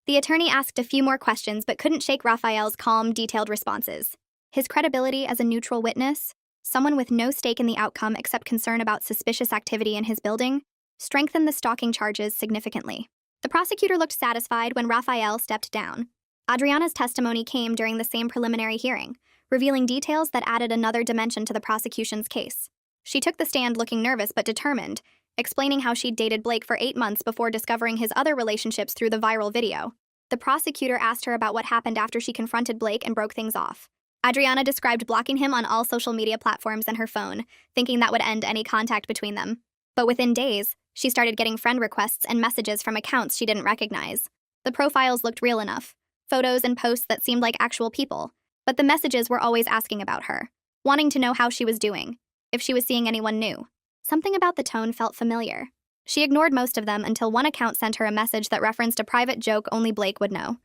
The attorney asked a few more questions but couldn't shake Raphael's calm, detailed responses. His credibility as a neutral witness, someone with no stake in the outcome except concern about suspicious activity in his building, strengthened the stalking charges significantly. The prosecutor looked satisfied when Raphael stepped down. Adriana's testimony came during the same preliminary hearing, revealing details that added another dimension to the prosecution's case. She took the stand looking nervous but determined, explaining how she'd dated Blake for 8 months before discovering his other relationships through the viral video. The prosecutor asked her about what happened after she confronted Blake and broke things off. Adriana described blocking him on all social media platforms and her phone, thinking that would end any contact between them. But within days, she started getting friend requests and messages from accounts she didn't recognize. The profiles looked real enough, photos and posts that seemed like actual people, but the messages were always asking about her, wanting to know how she was doing, if she was seeing anyone new. Something about the tone felt familiar. She ignored most of them until one account sent her a message that referenced a private joke only Blake would know.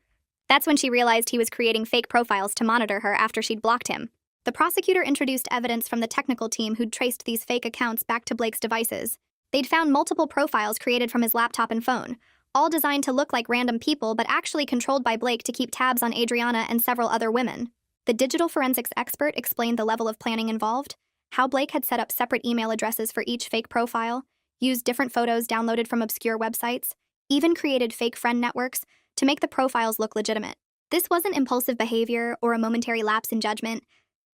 That's when she realized he was creating fake profiles to monitor her after she'd blocked him. The prosecutor introduced evidence from the technical team who'd traced these fake accounts back to Blake's devices. They'd found multiple profiles created from his laptop and phone, all designed to look like random people but actually controlled by Blake to keep tabs on Adriana and several other women. The digital forensics expert explained the level of planning involved, how Blake had set up separate email addresses for each fake profile, used different photos downloaded from obscure websites, even created fake friend networks to make the profiles look legitimate. This wasn't impulsive behavior or a momentary lapse in judgment.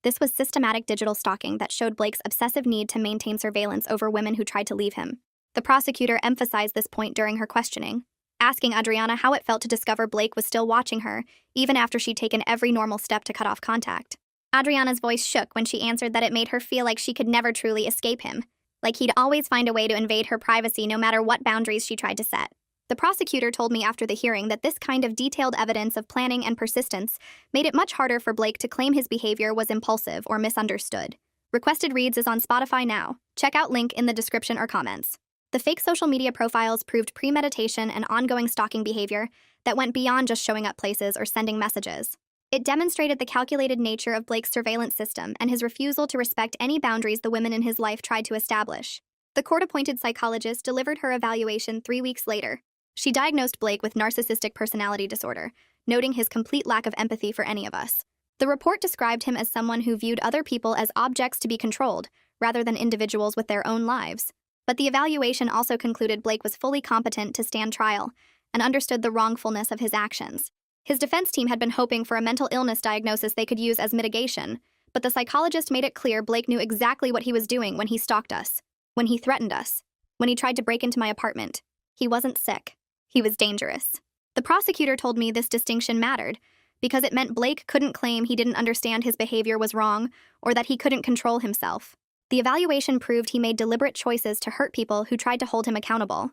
This was systematic digital stalking that showed Blake's obsessive need to maintain surveillance over women who tried to leave him. The prosecutor emphasized this point during her questioning, asking Adriana how it felt to discover Blake was still watching her, even after she'd taken every normal step to cut off contact. Adriana's voice shook when she answered that it made her feel like she could never truly escape him, like he'd always find a way to invade her privacy no matter what boundaries she tried to set. The prosecutor told me after the hearing that this kind of detailed evidence of planning and persistence made it much harder for Blake to claim his behavior was impulsive or misunderstood. Requested Reads is on Spotify now. Check out link in the description or comments. The fake social media profiles proved premeditation and ongoing stalking behavior that went beyond just showing up places or sending messages. It demonstrated the calculated nature of Blake's surveillance system and his refusal to respect any boundaries the women in his life tried to establish. The court-appointed psychologist delivered her evaluation 3 weeks later. She diagnosed Blake with narcissistic personality disorder, noting his complete lack of empathy for any of us. The report described him as someone who viewed other people as objects to be controlled, rather than individuals with their own lives. But the evaluation also concluded Blake was fully competent to stand trial and understood the wrongfulness of his actions. His defense team had been hoping for a mental illness diagnosis they could use as mitigation, but the psychologist made it clear Blake knew exactly what he was doing when he stalked us, when he threatened us, when he tried to break into my apartment. He wasn't sick. He was dangerous. The prosecutor told me this distinction mattered because it meant Blake couldn't claim he didn't understand his behavior was wrong or that he couldn't control himself. The evaluation proved he made deliberate choices to hurt people who tried to hold him accountable.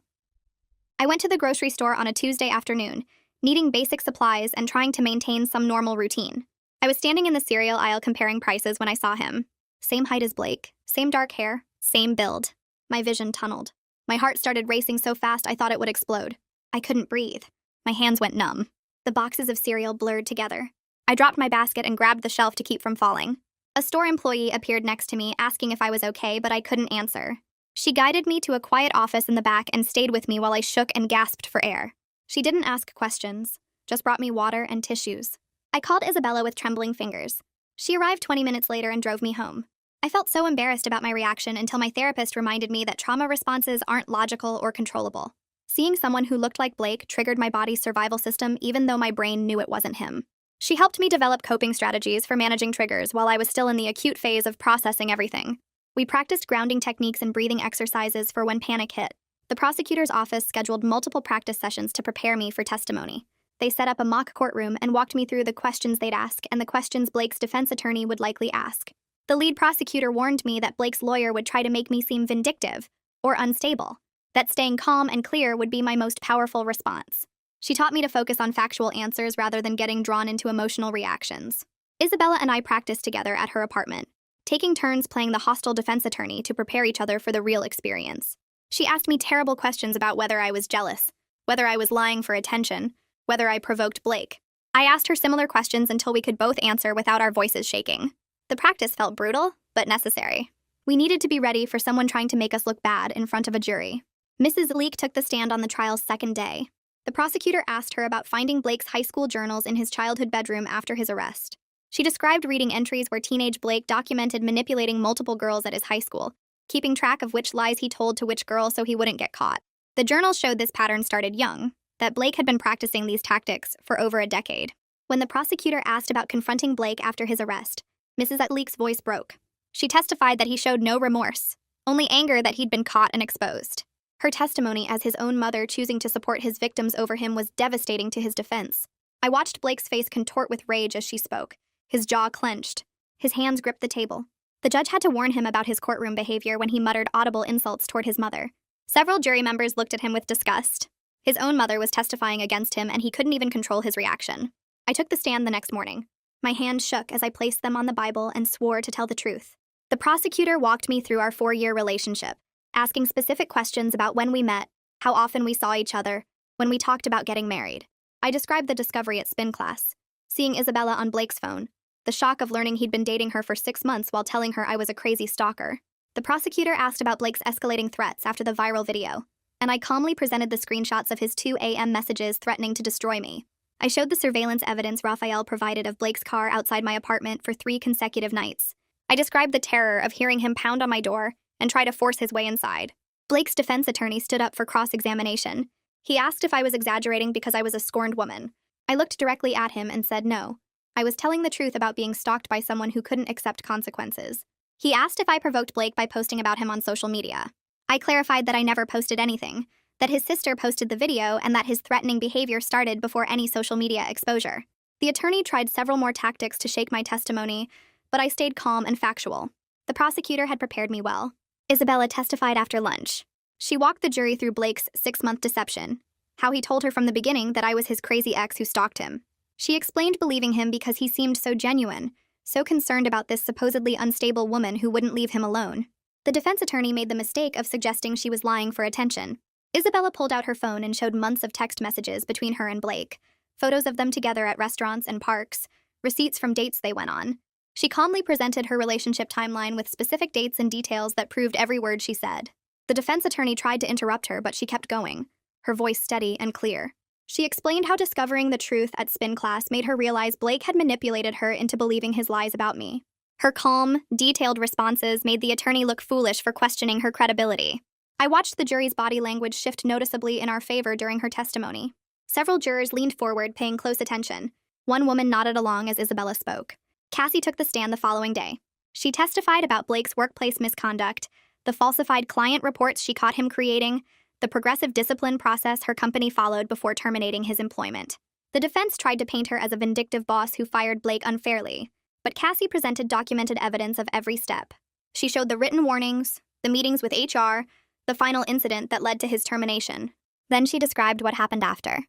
I went to the grocery store on a Tuesday afternoon, needing basic supplies and trying to maintain some normal routine. I was standing in the cereal aisle comparing prices when I saw him. Same height as Blake, same dark hair, same build. My vision tunneled. My heart started racing so fast I thought it would explode. I couldn't breathe. My hands went numb. The boxes of cereal blurred together. I dropped my basket and grabbed the shelf to keep from falling. A store employee appeared next to me, asking if I was okay, but I couldn't answer. She guided me to a quiet office in the back and stayed with me while I shook and gasped for air. She didn't ask questions, just brought me water and tissues. I called Isabella with trembling fingers. She arrived 20 minutes later and drove me home. I felt so embarrassed about my reaction until my therapist reminded me that trauma responses aren't logical or controllable. Seeing someone who looked like Blake triggered my body's survival system even though my brain knew it wasn't him. She helped me develop coping strategies for managing triggers while I was still in the acute phase of processing everything. We practiced grounding techniques and breathing exercises for when panic hit. The prosecutor's office scheduled multiple practice sessions to prepare me for testimony. They set up a mock courtroom and walked me through the questions they'd ask and the questions Blake's defense attorney would likely ask. The lead prosecutor warned me that Blake's lawyer would try to make me seem vindictive or unstable, that staying calm and clear would be my most powerful response. She taught me to focus on factual answers rather than getting drawn into emotional reactions. Isabella and I practiced together at her apartment, taking turns playing the hostile defense attorney to prepare each other for the real experience. She asked me terrible questions about whether I was jealous, whether I was lying for attention, whether I provoked Blake. I asked her similar questions until we could both answer without our voices shaking. The practice felt brutal, but necessary. We needed to be ready for someone trying to make us look bad in front of a jury. Mrs. Leek took the stand on the trial's second day. The prosecutor asked her about finding Blake's high school journals in his childhood bedroom after his arrest. She described reading entries where teenage Blake documented manipulating multiple girls at his high school, keeping track of which lies he told to which girl so he wouldn't get caught. The journals showed this pattern started young, that Blake had been practicing these tactics for over a decade. When the prosecutor asked about confronting Blake after his arrest, Mrs. Atleek's voice broke. She testified that he showed no remorse, only anger that he'd been caught and exposed. Her testimony as his own mother choosing to support his victims over him was devastating to his defense. I watched Blake's face contort with rage as she spoke. His jaw clenched. His hands gripped the table. The judge had to warn him about his courtroom behavior when he muttered audible insults toward his mother. Several jury members looked at him with disgust. His own mother was testifying against him, and he couldn't even control his reaction. I took the stand the next morning. My hands shook as I placed them on the Bible and swore to tell the truth. The prosecutor walked me through our 4-year relationship, asking specific questions about when we met, how often we saw each other, when we talked about getting married. I described the discovery at spin class, seeing Isabella on Blake's phone, the shock of learning he'd been dating her for 6 months while telling her I was a crazy stalker. The prosecutor asked about Blake's escalating threats after the viral video, and I calmly presented the screenshots of his 2 a.m. messages threatening to destroy me. I showed the surveillance evidence Raphael provided of Blake's car outside my apartment for 3 consecutive nights. I described the terror of hearing him pound on my door and try to force his way inside. Blake's defense attorney stood up for cross-examination. He asked if I was exaggerating because I was a scorned woman. I looked directly at him and said no. I was telling the truth about being stalked by someone who couldn't accept consequences. He asked if I provoked Blake by posting about him on social media. I clarified that I never posted anything, that his sister posted the video, and that his threatening behavior started before any social media exposure. The attorney tried several more tactics to shake my testimony, but I stayed calm and factual. The prosecutor had prepared me well. Isabella testified after lunch. She walked the jury through Blake's 6-month deception, how he told her from the beginning that I was his crazy ex who stalked him. She explained believing him because he seemed so genuine, so concerned about this supposedly unstable woman who wouldn't leave him alone. The defense attorney made the mistake of suggesting she was lying for attention. Isabella pulled out her phone and showed months of text messages between her and Blake, photos of them together at restaurants and parks, receipts from dates they went on. She calmly presented her relationship timeline with specific dates and details that proved every word she said. The defense attorney tried to interrupt her, but she kept going, her voice steady and clear. She explained how discovering the truth at spin class made her realize Blake had manipulated her into believing his lies about me. Her calm, detailed responses made the attorney look foolish for questioning her credibility. I watched the jury's body language shift noticeably in our favor during her testimony. Several jurors leaned forward, paying close attention. One woman nodded along as Isabella spoke. Cassie took the stand the following day. She testified about Blake's workplace misconduct, the falsified client reports she caught him creating, the progressive discipline process her company followed before terminating his employment. The defense tried to paint her as a vindictive boss who fired Blake unfairly, but Cassie presented documented evidence of every step. She showed the written warnings, the meetings with HR, the final incident that led to his termination. Then she described what happened after.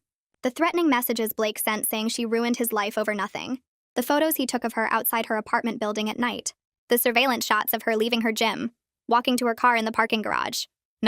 The threatening messages Blake sent saying she ruined his life over nothing. The photos he took of her outside her apartment building at night. The surveillance shots of her leaving her gym, walking to her car in the parking garage.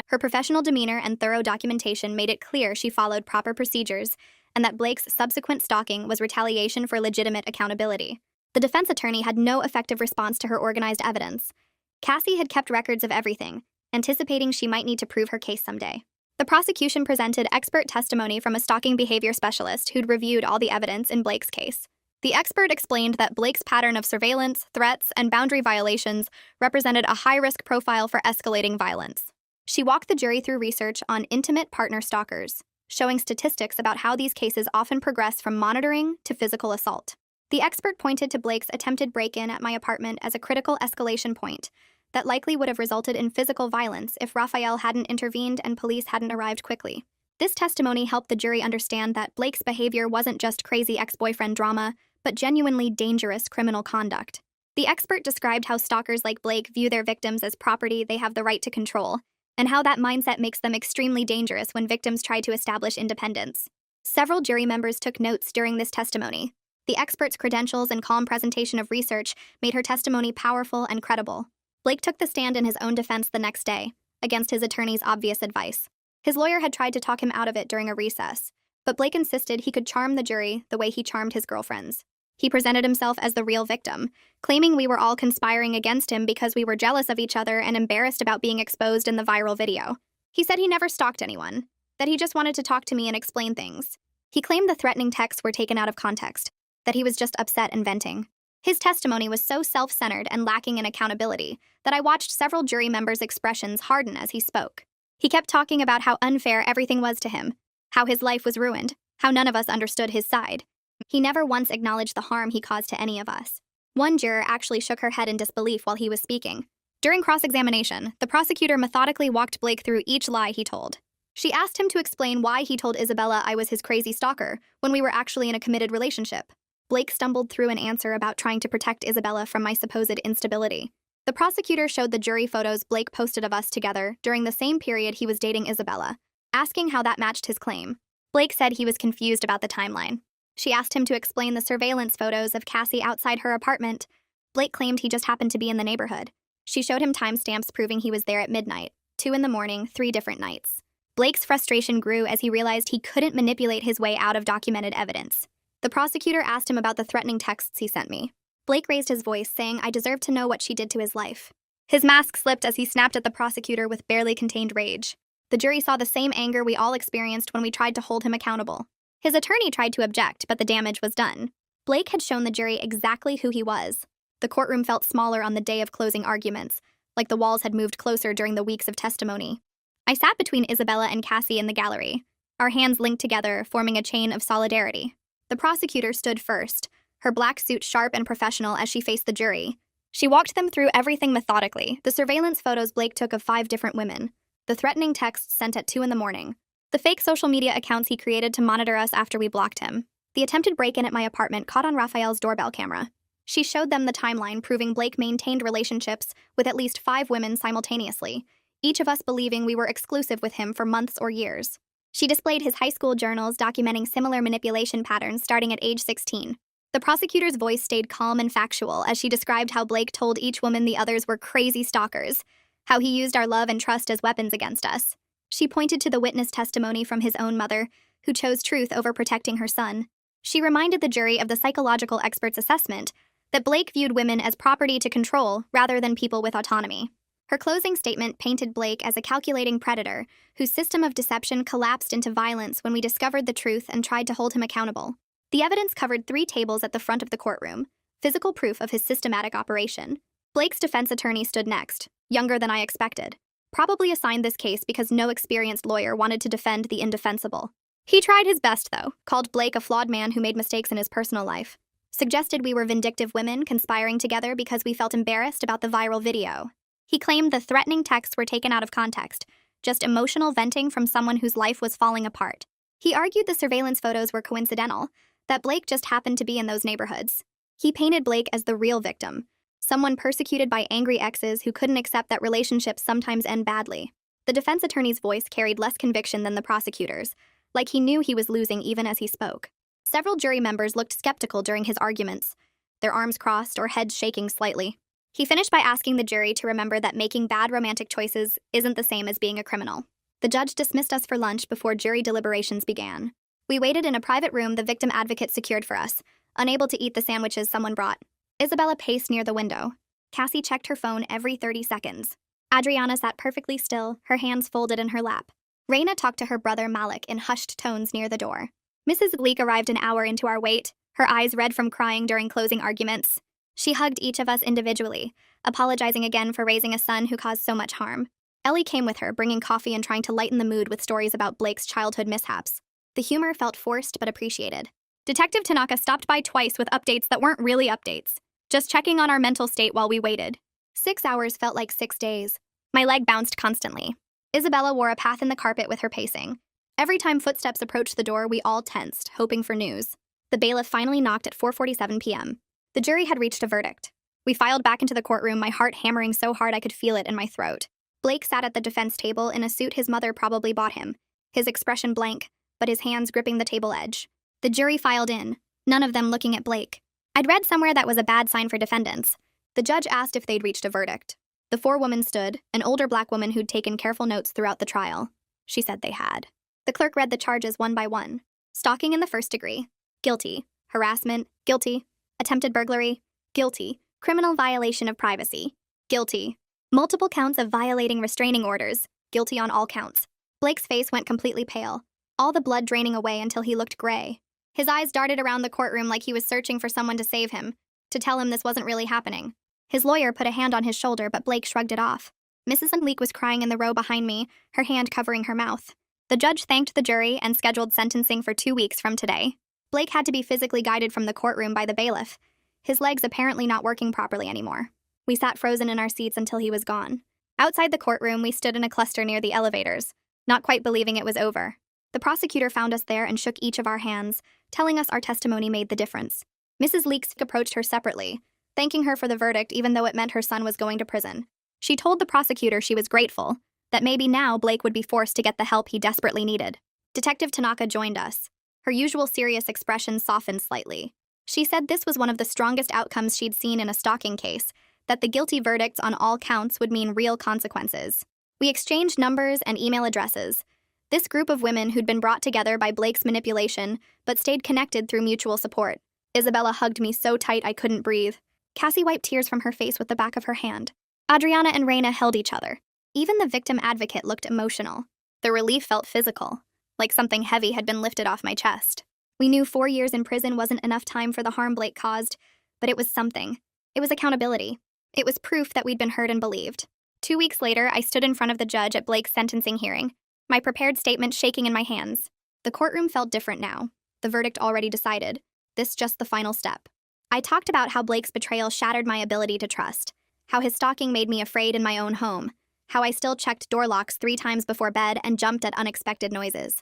Her professional demeanor and thorough documentation made it clear she followed proper procedures and that Blake's subsequent stalking was retaliation for legitimate accountability. The defense attorney had no effective response to her organized evidence. Cassie had kept records of everything, anticipating she might need to prove her case someday. The prosecution presented expert testimony from a stalking behavior specialist who'd reviewed all the evidence in Blake's case. The expert explained that Blake's pattern of surveillance, threats, and boundary violations represented a high-risk profile for escalating violence. She walked the jury through research on intimate partner stalkers, showing statistics about how these cases often progress from monitoring to physical assault. The expert pointed to Blake's attempted break-in at my apartment as a critical escalation point that likely would have resulted in physical violence if Raphael hadn't intervened and police hadn't arrived quickly. This testimony helped the jury understand that Blake's behavior wasn't just crazy ex-boyfriend drama, but genuinely dangerous criminal conduct. The expert described how stalkers like Blake view their victims as property they have the right to control, and how that mindset makes them extremely dangerous when victims try to establish independence. Several jury members took notes during this testimony. The expert's credentials and calm presentation of research made her testimony powerful and credible. Blake took the stand in his own defense the next day, against his attorney's obvious advice. His lawyer had tried to talk him out of it during a recess, but Blake insisted he could charm the jury the way he charmed his girlfriends. He presented himself as the real victim, claiming we were all conspiring against him because we were jealous of each other and embarrassed about being exposed in the viral video. He said he never stalked anyone, that he just wanted to talk to me and explain things. He claimed the threatening texts were taken out of context, that he was just upset and venting. His testimony was so self-centered and lacking in accountability that I watched several jury members' expressions harden as he spoke. He kept talking about how unfair everything was to him, how his life was ruined, how none of us understood his side. He never once acknowledged the harm he caused to any of us. One juror actually shook her head in disbelief while he was speaking. During cross-examination, the prosecutor methodically walked Blake through each lie he told. She asked him to explain why he told Isabella I was his crazy stalker when we were actually in a committed relationship. Blake stumbled through an answer about trying to protect Isabella from my supposed instability. The prosecutor showed the jury photos Blake posted of us together during the same period he was dating Isabella, asking how that matched his claim. Blake said he was confused about the timeline. She asked him to explain the surveillance photos of Cassie outside her apartment. Blake claimed he just happened to be in the neighborhood. She showed him timestamps proving he was there at midnight, 2 in the morning, 3 different nights. Blake's frustration grew as he realized he couldn't manipulate his way out of documented evidence. The prosecutor asked him about the threatening texts he sent me. Blake raised his voice, saying I deserved to know what she did to his life. His mask slipped as he snapped at the prosecutor with barely contained rage. The jury saw the same anger we all experienced when we tried to hold him accountable. His attorney tried to object, but the damage was done. Blake had shown the jury exactly who he was. The courtroom felt smaller on the day of closing arguments, like the walls had moved closer during the weeks of testimony. I sat between Isabella and Cassie in the gallery, our hands linked together, forming a chain of solidarity. The prosecutor stood first, her black suit sharp and professional as she faced the jury. She walked them through everything methodically, the surveillance photos Blake took of 5 different women, the threatening texts sent at 2 in the morning, the fake social media accounts he created to monitor us after we blocked him, the attempted break-in at my apartment caught on Raphael's doorbell camera. She showed them the timeline proving Blake maintained relationships with at least 5 women simultaneously, each of us believing we were exclusive with him for months or years. She displayed his high school journals documenting similar manipulation patterns starting at age 16. The prosecutor's voice stayed calm and factual as she described how Blake told each woman the others were crazy stalkers, how he used our love and trust as weapons against us. She pointed to the witness testimony from his own mother, who chose truth over protecting her son. She reminded the jury of the psychological expert's assessment that Blake viewed women as property to control rather than people with autonomy. Her closing statement painted Blake as a calculating predator whose system of deception collapsed into violence when we discovered the truth and tried to hold him accountable. The evidence covered 3 tables at the front of the courtroom, physical proof of his systematic operation. Blake's defense attorney stood next, younger than I expected. Probably assigned this case because no experienced lawyer wanted to defend the indefensible. He tried his best, though, called Blake a flawed man who made mistakes in his personal life, suggested we were vindictive women conspiring together because we felt embarrassed about the viral video. He claimed the threatening texts were taken out of context, just emotional venting from someone whose life was falling apart. He argued the surveillance photos were coincidental, that Blake just happened to be in those neighborhoods. He painted Blake as the real victim, someone persecuted by angry exes who couldn't accept that relationships sometimes end badly. The defense attorney's voice carried less conviction than the prosecutor's, like he knew he was losing even as he spoke. Several jury members looked skeptical during his arguments, their arms crossed or heads shaking slightly. He finished by asking the jury to remember that making bad romantic choices isn't the same as being a criminal. The judge dismissed us for lunch before jury deliberations began. We waited in a private room the victim advocate secured for us, unable to eat the sandwiches someone brought. Isabella paced near the window. Cassie checked her phone every 30 seconds. Adriana sat perfectly still, her hands folded in her lap. Raina talked to her brother Malik in hushed tones near the door. Mrs. Gleek arrived an hour into our wait, her eyes red from crying during closing arguments. She hugged each of us individually, apologizing again for raising a son who caused so much harm. Ellie came with her, bringing coffee and trying to lighten the mood with stories about Blake's childhood mishaps. The humor felt forced but appreciated. Detective Tanaka stopped by twice with updates that weren't really updates, just checking on our mental state while we waited. 6 hours felt like 6 days. My leg bounced constantly. Isabella wore a path in the carpet with her pacing. Every time footsteps approached the door, we all tensed, hoping for news. The bailiff finally knocked at 4:47 p.m. The jury had reached a verdict. We filed back into the courtroom, my heart hammering so hard I could feel it in my throat. Blake sat at the defense table in a suit his mother probably bought him, his expression blank, but his hands gripping the table edge. The jury filed in, none of them looking at Blake. I'd read somewhere that was a bad sign for defendants. The judge asked if they'd reached a verdict. The 4 women stood, an older black woman who'd taken careful notes throughout the trial. She said they had. The clerk read the charges one by one. Stalking in the 1st degree, guilty. Harassment, guilty. Attempted burglary, guilty. Criminal violation of privacy, guilty. Multiple counts of violating restraining orders, guilty on all counts. Blake's face went completely pale, all the blood draining away until he looked gray. His eyes darted around the courtroom like he was searching for someone to save him, to tell him this wasn't really happening. His lawyer put a hand on his shoulder, but Blake shrugged it off. Mrs. Leek was crying in the row behind me, her hand covering her mouth. The judge thanked the jury and scheduled sentencing for 2 weeks from today. Blake had to be physically guided from the courtroom by the bailiff, his legs apparently not working properly anymore. We sat frozen in our seats until he was gone. Outside the courtroom, we stood in a cluster near the elevators, not quite believing it was over. The prosecutor found us there and shook each of our hands, telling us our testimony made the difference. Mrs. Leek approached her separately, thanking her for the verdict even though it meant her son was going to prison. She told the prosecutor she was grateful, that maybe now Blake would be forced to get the help he desperately needed. Detective Tanaka joined us. Her usual serious expression softened slightly. She said this was one of the strongest outcomes she'd seen in a stalking case, that the guilty verdicts on all counts would mean real consequences. We exchanged numbers and email addresses. This group of women who'd been brought together by Blake's manipulation, but stayed connected through mutual support. Isabella hugged me so tight I couldn't breathe. Cassie wiped tears from her face with the back of her hand. Adriana and Reina held each other. Even the victim advocate looked emotional. The relief felt physical, like something heavy had been lifted off my chest. We knew 4 years in prison wasn't enough time for the harm Blake caused, but it was something. It was accountability. It was proof that we'd been heard and believed. 2 weeks later, I stood in front of the judge at Blake's sentencing hearing, my prepared statement shaking in my hands. The courtroom felt different now. The verdict already decided. This just the final step. I talked about how Blake's betrayal shattered my ability to trust, how his stalking made me afraid in my own home, how I still checked door locks 3 times before bed and jumped at unexpected noises.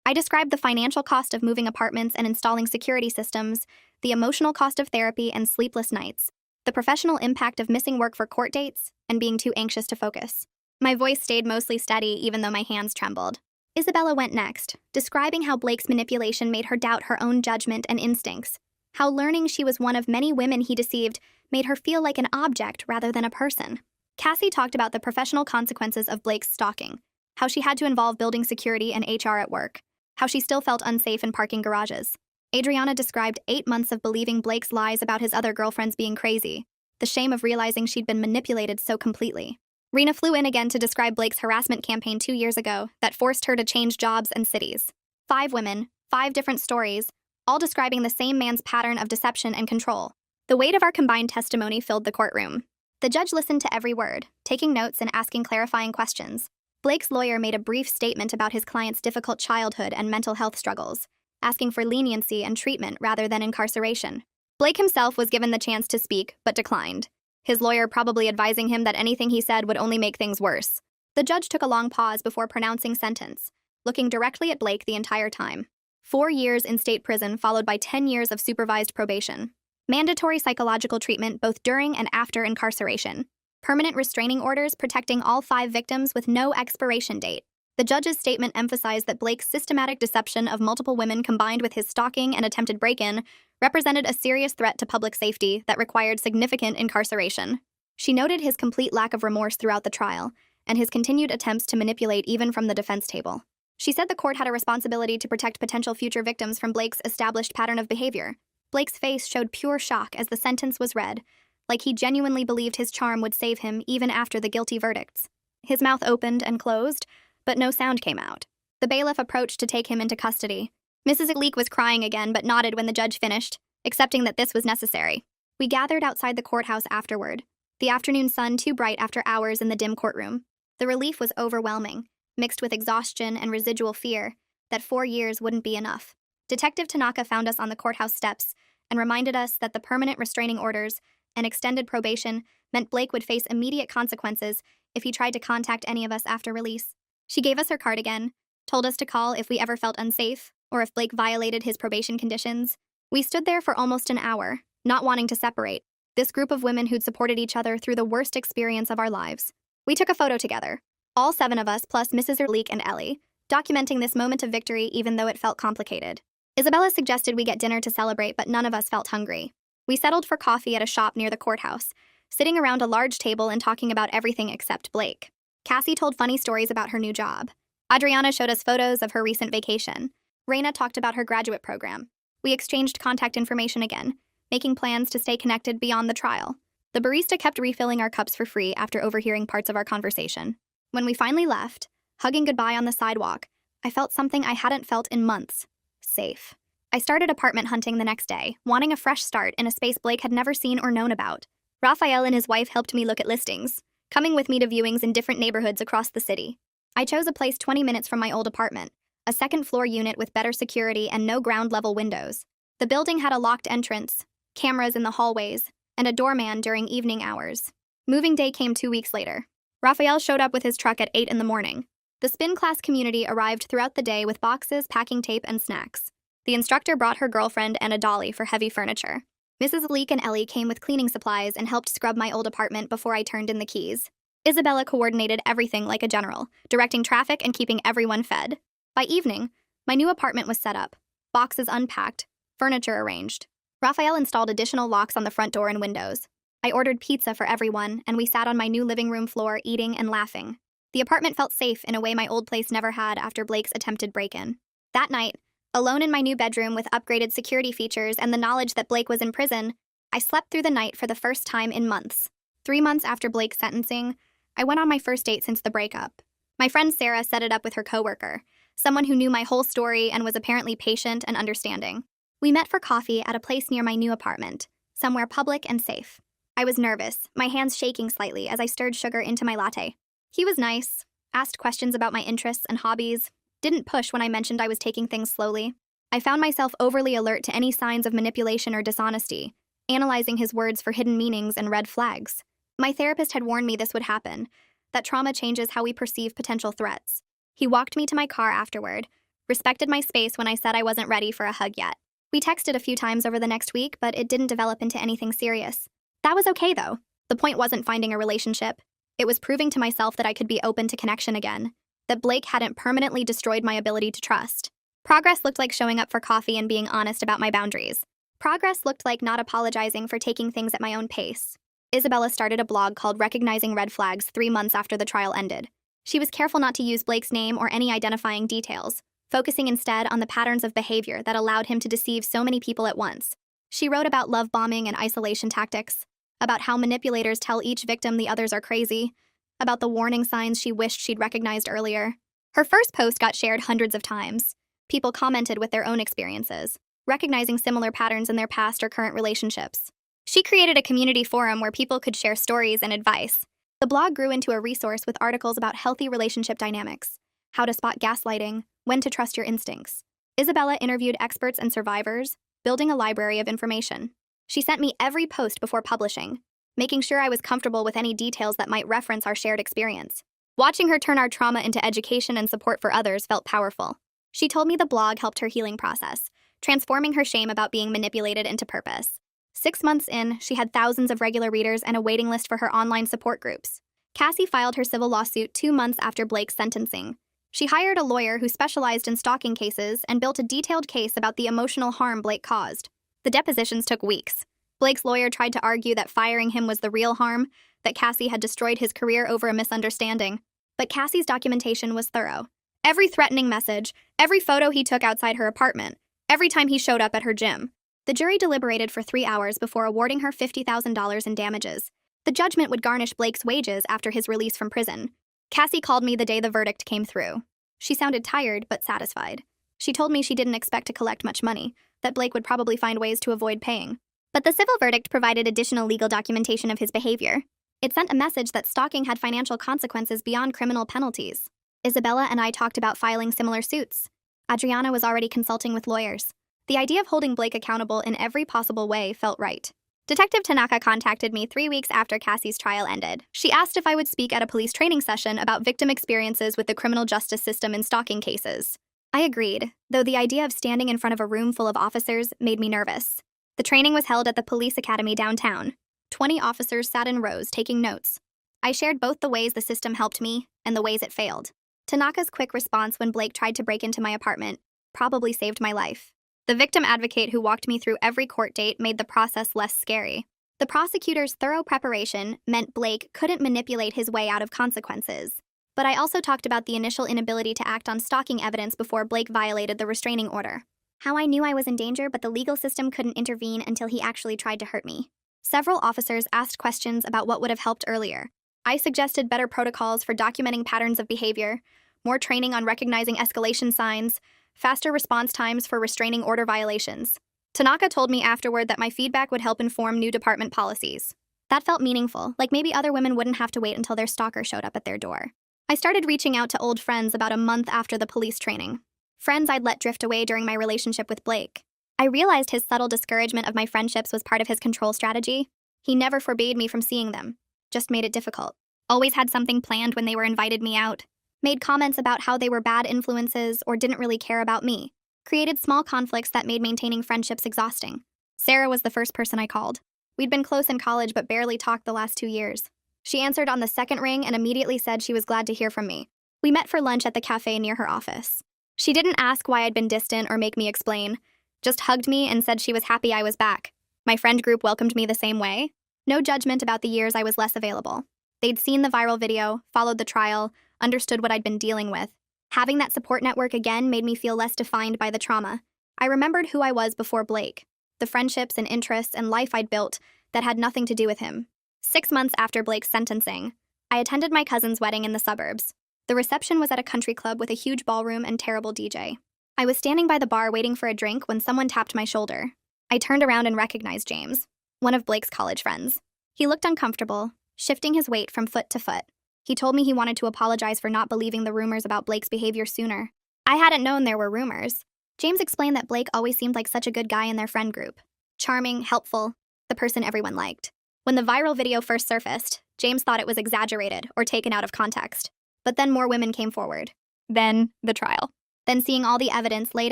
I described the financial cost of moving apartments and installing security systems, the emotional cost of therapy and sleepless nights, the professional impact of missing work for court dates, and being too anxious to focus. My voice stayed mostly steady even though my hands trembled. Isabella went next, describing how Blake's manipulation made her doubt her own judgment and instincts, how learning she was one of many women he deceived made her feel like an object rather than a person. Cassie talked about the professional consequences of Blake's stalking, how she had to involve building security and HR at work, how she still felt unsafe in parking garages. Adriana described 8 months of believing Blake's lies about his other girlfriends being crazy, the shame of realizing she'd been manipulated so completely. Rena flew in again to describe Blake's harassment campaign 2 years ago that forced her to change jobs and cities. 5 women, 5 different stories, all describing the same man's pattern of deception and control. The weight of our combined testimony filled the courtroom. The judge listened to every word, taking notes and asking clarifying questions. Blake's lawyer made a brief statement about his client's difficult childhood and mental health struggles, asking for leniency and treatment rather than incarceration. Blake himself was given the chance to speak, but declined, his lawyer probably advising him that anything he said would only make things worse. The judge took a long pause before pronouncing sentence, looking directly at Blake the entire time. 4 years in state prison followed by 10 years of supervised probation. Mandatory psychological treatment both during and after incarceration. Permanent restraining orders protecting all 5 victims with no expiration date. The judge's statement emphasized that Blake's systematic deception of multiple women combined with his stalking and attempted break-in represented a serious threat to public safety that required significant incarceration. She noted his complete lack of remorse throughout the trial and his continued attempts to manipulate even from the defense table. She said the court had a responsibility to protect potential future victims from Blake's established pattern of behavior. Blake's face showed pure shock as the sentence was read, like he genuinely believed his charm would save him even after the guilty verdicts. His mouth opened and closed, but no sound came out. The bailiff approached to take him into custody. Mrs. Leek was crying again but nodded when the judge finished, accepting that this was necessary. We gathered outside the courthouse afterward, the afternoon sun too bright after hours in the dim courtroom. The relief was overwhelming, mixed with exhaustion and residual fear that 4 years wouldn't be enough. Detective Tanaka found us on the courthouse steps and reminded us that the permanent restraining orders and extended probation meant Blake would face immediate consequences if he tried to contact any of us after release. She gave us her card again, told us to call if we ever felt unsafe or if Blake violated his probation conditions. We stood there for almost an hour, not wanting to separate, this group of women who'd supported each other through the worst experience of our lives. We took a photo together, all 7 of us plus Mrs. Leek and Ellie, documenting this moment of victory even though it felt complicated. Isabella suggested we get dinner to celebrate, but none of us felt hungry. We settled for coffee at a shop near the courthouse, sitting around a large table and talking about everything except Blake. Cassie told funny stories about her new job. Adriana showed us photos of her recent vacation. Reina talked about her graduate program. We exchanged contact information again, making plans to stay connected beyond the trial. The barista kept refilling our cups for free after overhearing parts of our conversation. When we finally left, hugging goodbye on the sidewalk. I felt something I hadn't felt in months. Safe. I started apartment hunting the next day, wanting a fresh start in a space Blake had never seen or known about. Raphael and his wife helped me look at listings, coming with me to viewings in different neighborhoods across the city. I chose a place 20 minutes from my old apartment, a second-floor unit with better security and no ground-level windows. The building had a locked entrance, cameras in the hallways, and a doorman during evening hours. Moving day came 2 weeks later. Raphael showed up with his truck at 8 in the morning. The spin class community arrived throughout the day with boxes, packing tape, and snacks. The instructor brought her girlfriend and a dolly for heavy furniture. Mrs. Leek and Ellie came with cleaning supplies and helped scrub my old apartment before I turned in the keys. Isabella coordinated everything like a general, directing traffic and keeping everyone fed. By evening, my new apartment was set up, boxes unpacked, furniture arranged. Raphael installed additional locks on the front door and windows. I ordered pizza for everyone, and we sat on my new living room floor eating and laughing. The apartment felt safe in a way my old place never had after Blake's attempted break-in. That night, alone in my new bedroom with upgraded security features and the knowledge that Blake was in prison, I slept through the night for the first time in months. 3 months after Blake's sentencing, I went on my first date since the breakup. My friend Sarah set it up with her coworker, someone who knew my whole story and was apparently patient and understanding. We met for coffee at a place near my new apartment, somewhere public and safe. I was nervous, my hands shaking slightly as I stirred sugar into my latte. He was nice, asked questions about my interests and hobbies, didn't push when I mentioned I was taking things slowly. I found myself overly alert to any signs of manipulation or dishonesty, analyzing his words for hidden meanings and red flags. My therapist had warned me this would happen, that trauma changes how we perceive potential threats. He walked me to my car afterward, respected my space when I said I wasn't ready for a hug yet. We texted a few times over the next week, but it didn't develop into anything serious. That was okay, though. The point wasn't finding a relationship. It was proving to myself that I could be open to connection again, that Blake hadn't permanently destroyed my ability to trust. Progress looked like showing up for coffee and being honest about my boundaries. Progress looked like not apologizing for taking things at my own pace. Isabella started a blog called Recognizing Red Flags 3 months after the trial ended. She was careful not to use Blake's name or any identifying details, focusing instead on the patterns of behavior that allowed him to deceive so many people at once. She wrote about love bombing and isolation tactics, about how manipulators tell each victim the others are crazy, about the warning signs she wished she'd recognized earlier. Her first post got shared hundreds of times. People commented with their own experiences, recognizing similar patterns in their past or current relationships. She created a community forum where people could share stories and advice. The blog grew into a resource with articles about healthy relationship dynamics, how to spot gaslighting, when to trust your instincts. Isabella interviewed experts and survivors, building a library of information. She sent me every post before publishing, making sure I was comfortable with any details that might reference our shared experience. Watching her turn our trauma into education and support for others felt powerful. She told me the blog helped her healing process, transforming her shame about being manipulated into purpose. 6 months in, she had thousands of regular readers and a waiting list for her online support groups. Cassie filed her civil lawsuit 2 months after Blake's sentencing. She hired a lawyer who specialized in stalking cases and built a detailed case about the emotional harm Blake caused. The depositions took weeks. Blake's lawyer tried to argue that firing him was the real harm, that Cassie had destroyed his career over a misunderstanding. But Cassie's documentation was thorough. Every threatening message, every photo he took outside her apartment, every time he showed up at her gym. The jury deliberated for 3 hours before awarding her $50,000 in damages. The judgment would garnish Blake's wages after his release from prison. Cassie called me the day the verdict came through. She sounded tired but satisfied. She told me she didn't expect to collect much money, that Blake would probably find ways to avoid paying. But the civil verdict provided additional legal documentation of his behavior. It sent a message that stalking had financial consequences beyond criminal penalties. Isabella and I talked about filing similar suits. Adriana was already consulting with lawyers. The idea of holding Blake accountable in every possible way felt right. Detective Tanaka contacted me 3 weeks after Cassie's trial ended. She asked if I would speak at a police training session about victim experiences with the criminal justice system in stalking cases. I agreed, though the idea of standing in front of a room full of officers made me nervous. The training was held at the police academy downtown. 20 officers sat in rows taking notes. I shared both the ways the system helped me and the ways it failed. Tanaka's quick response when Blake tried to break into my apartment probably saved my life. The victim advocate who walked me through every court date made the process less scary. The prosecutor's thorough preparation meant Blake couldn't manipulate his way out of consequences. But I also talked about the initial inability to act on stalking evidence before Blake violated the restraining order. How I knew I was in danger, but the legal system couldn't intervene until he actually tried to hurt me. Several officers asked questions about what would have helped earlier. I suggested better protocols for documenting patterns of behavior, more training on recognizing escalation signs, faster response times for restraining order violations. Tanaka told me afterward that my feedback would help inform new department policies. That felt meaningful, like maybe other women wouldn't have to wait until their stalker showed up at their door. I started reaching out to old friends about a month after the police training. Friends I'd let drift away during my relationship with Blake. I realized his subtle discouragement of my friendships was part of his control strategy. He never forbade me from seeing them, just made it difficult. Always had something planned when they were invited me out. Made comments about how they were bad influences or didn't really care about me. Created small conflicts that made maintaining friendships exhausting. Sarah was the first person I called. We'd been close in college but barely talked the last 2 years. She answered on the second ring and immediately said she was glad to hear from me. We met for lunch at the cafe near her office. She didn't ask why I'd been distant or make me explain, just hugged me and said she was happy I was back. My friend group welcomed me the same way. No judgment about the years I was less available. They'd seen the viral video, followed the trial, understood what I'd been dealing with. Having that support network again made me feel less defined by the trauma. I remembered who I was before Blake, the friendships and interests and life I'd built that had nothing to do with him. 6 months after Blake's sentencing, I attended my cousin's wedding in the suburbs. The reception was at a country club with a huge ballroom and terrible DJ. I was standing by the bar waiting for a drink when someone tapped my shoulder. I turned around and recognized James, one of Blake's college friends. He looked uncomfortable, shifting his weight from foot to foot. He told me he wanted to apologize for not believing the rumors about Blake's behavior sooner. I hadn't known there were rumors. James explained that Blake always seemed like such a good guy in their friend group. Charming, helpful, the person everyone liked. When the viral video first surfaced, James thought it was exaggerated or taken out of context. But then more women came forward. Then, the trial. Then seeing all the evidence laid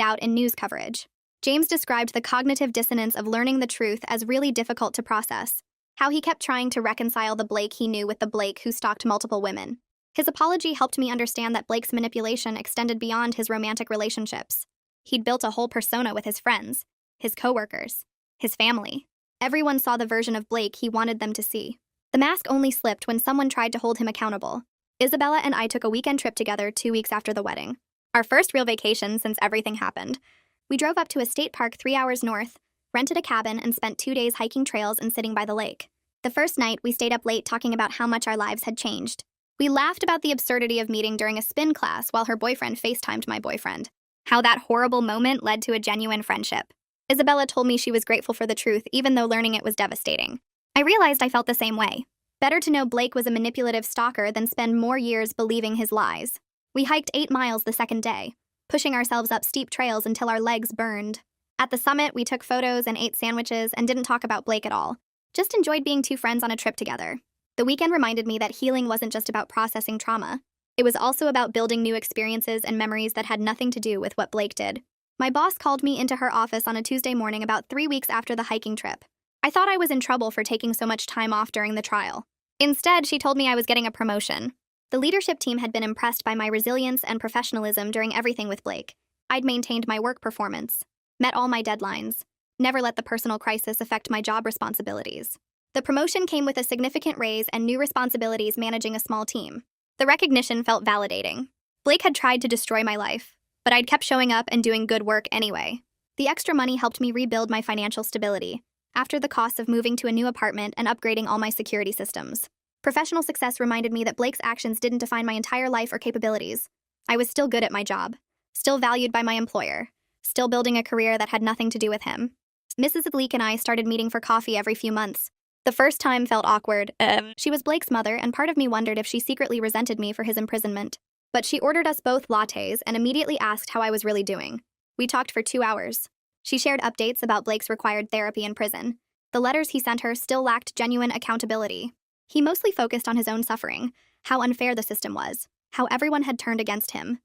out in news coverage. James described the cognitive dissonance of learning the truth as really difficult to process. How he kept trying to reconcile the Blake he knew with the Blake who stalked multiple women. His apology helped me understand that Blake's manipulation extended beyond his romantic relationships. He'd built a whole persona with his friends, his coworkers, his family. Everyone saw the version of Blake he wanted them to see. The mask only slipped when someone tried to hold him accountable. Isabella and I took a weekend trip together 2 weeks after the wedding. Our first real vacation since everything happened. We drove up to a state park 3 hours north, rented a cabin, and spent 2 days hiking trails and sitting by the lake. The first night, we stayed up late talking about how much our lives had changed. We laughed about the absurdity of meeting during a spin class while her boyfriend FaceTimed my boyfriend. How that horrible moment led to a genuine friendship. Isabella told me she was grateful for the truth, even though learning it was devastating. I realized I felt the same way. Better to know Blake was a manipulative stalker than spend more years believing his lies. We hiked 8 miles the second day, pushing ourselves up steep trails until our legs burned. At the summit, we took photos and ate sandwiches and didn't talk about Blake at all. Just enjoyed being 2 friends on a trip together. The weekend reminded me that healing wasn't just about processing trauma. It was also about building new experiences and memories that had nothing to do with what Blake did. My boss called me into her office on a Tuesday morning about 3 weeks after the hiking trip. I thought I was in trouble for taking so much time off during the trial. Instead, she told me I was getting a promotion. The leadership team had been impressed by my resilience and professionalism during everything with Blake. I'd maintained my work performance, met all my deadlines, never let the personal crisis affect my job responsibilities. The promotion came with a significant raise and new responsibilities managing a small team. The recognition felt validating. Blake had tried to destroy my life, but I'd kept showing up and doing good work anyway. The extra money helped me rebuild my financial stability, after the costs of moving to a new apartment and upgrading all my security systems. Professional success reminded me that Blake's actions didn't define my entire life or capabilities. I was still good at my job, still valued by my employer, still building a career that had nothing to do with him. Mrs. Leek and I started meeting for coffee every few months. The first time felt awkward. She was Blake's mother, and part of me wondered if she secretly resented me for his imprisonment. But she ordered us both lattes and immediately asked how I was really doing. We talked for 2 hours. She shared updates about Blake's required therapy in prison. The letters he sent her still lacked genuine accountability. He mostly focused on his own suffering, how unfair the system was, how everyone had turned against him.